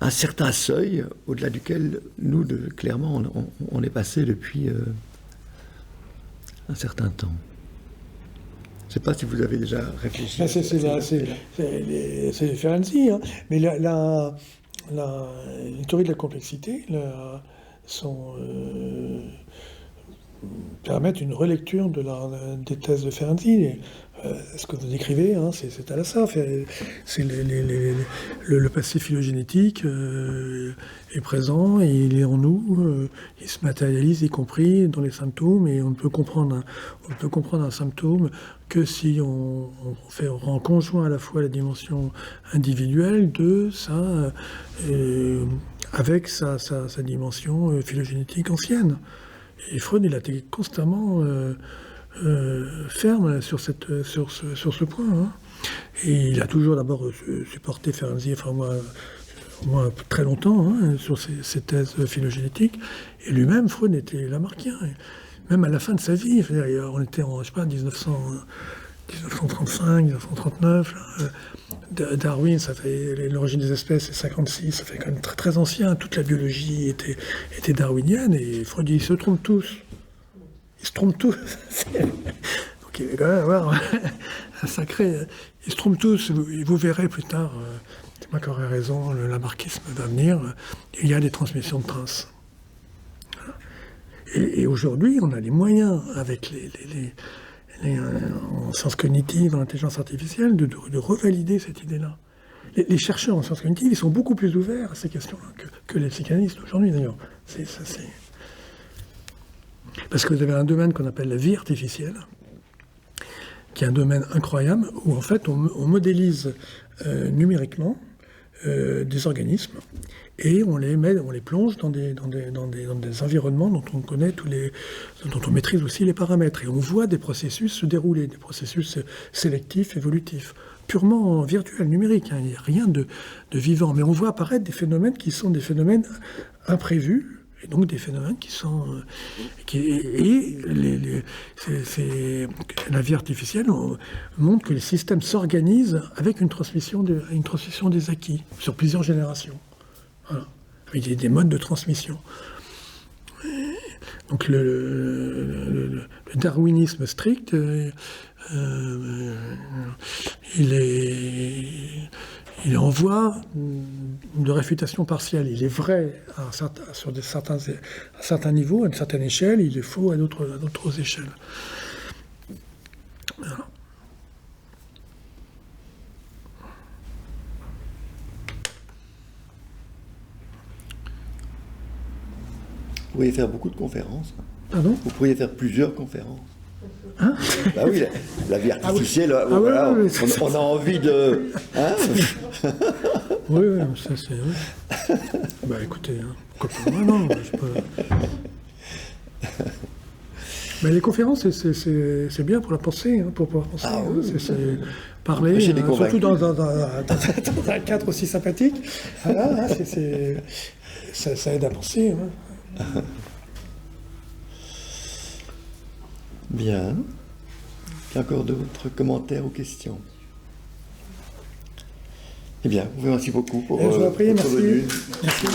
Speaker 3: un certain seuil, au-delà duquel nous, clairement, on est passé depuis un certain temps. Je ne sais pas si vous avez déjà réfléchi.
Speaker 2: C'est les Ferenczi, hein. Mais la théorie de la complexité permettent une relecture des thèses de Ferenczi. Ce que vous décrivez, hein, c'est à la ça. C'est le passé phylogénétique est présent et il est en nous. Il se matérialise, y compris dans les symptômes. Et on peut comprendre un symptôme que si on rend conjoint à la fois la dimension individuelle de ça, avec sa dimension phylogénétique ancienne. Et Freud, il a été constamment ferme sur ce point. Hein. Et il a toujours d'abord supporté Ferenczi, enfin moi très longtemps, hein, sur ses thèses phylogénétiques. Et lui-même, Freud était lamarckien. Même à la fin de sa vie, on était en, 1935, 1939. Darwin, ça fait l'origine des espèces, c'est 56, ça fait quand même très, très ancien. Toute la biologie était darwinienne. Et Freud dit, ils se trompent tous. Ils se trompent tous. Donc il va quand même avoir un sacré... Ils se trompent tous. Vous verrez plus tard, c'est moi qui aurai raison, le lamarckisme va venir. Il y a des transmissions de traces. Et aujourd'hui, on a les moyens, avec en sciences cognitives, en intelligence artificielle, de revalider cette idée-là. Les chercheurs en sciences cognitives, ils sont beaucoup plus ouverts à ces questions-là que les psychanalystes aujourd'hui, d'ailleurs. Parce que vous avez un domaine qu'on appelle la vie artificielle, qui est un domaine incroyable, où en fait on modélise numériquement des organismes, et on les plonge dans des environnements dont on connaît dont on maîtrise aussi les paramètres. Et on voit des processus se dérouler, des processus sélectifs, évolutifs, purement virtuels, numériques. Hein. Il n'y a rien de vivant. Mais on voit apparaître des phénomènes qui sont des phénomènes imprévus, Et donc des phénomènes qui sont... la vie artificielle montre que les systèmes s'organisent avec une transmission des acquis sur plusieurs générations. Voilà. Avec des modes de transmission. Donc le darwinisme strict, il est en voie de réfutation partielle. Il est vrai à un certain niveau, à une certaine échelle, il est faux à d'autres échelles. Voilà.
Speaker 3: Vous pourriez faire beaucoup de conférences.
Speaker 2: Pardon ?
Speaker 3: Vous pourriez faire plusieurs conférences.
Speaker 2: Hein ?
Speaker 3: Bah oui, la vie artificielle, voilà, on a envie de... Hein.
Speaker 2: Oui, ça c'est vrai. Bah écoutez, pourquoi pas ? Non, je peux... Mais les conférences, c'est bien pour la pensée, pour pouvoir penser. C'est parler, surtout dans un cadre aussi sympathique. Voilà, ça aide à penser.
Speaker 3: Bien. Il y a encore d'autres commentaires ou questions? Eh bien, merci beaucoup pour
Speaker 2: Je vous en prie,
Speaker 3: votre
Speaker 2: merci.
Speaker 3: venue.
Speaker 2: Merci.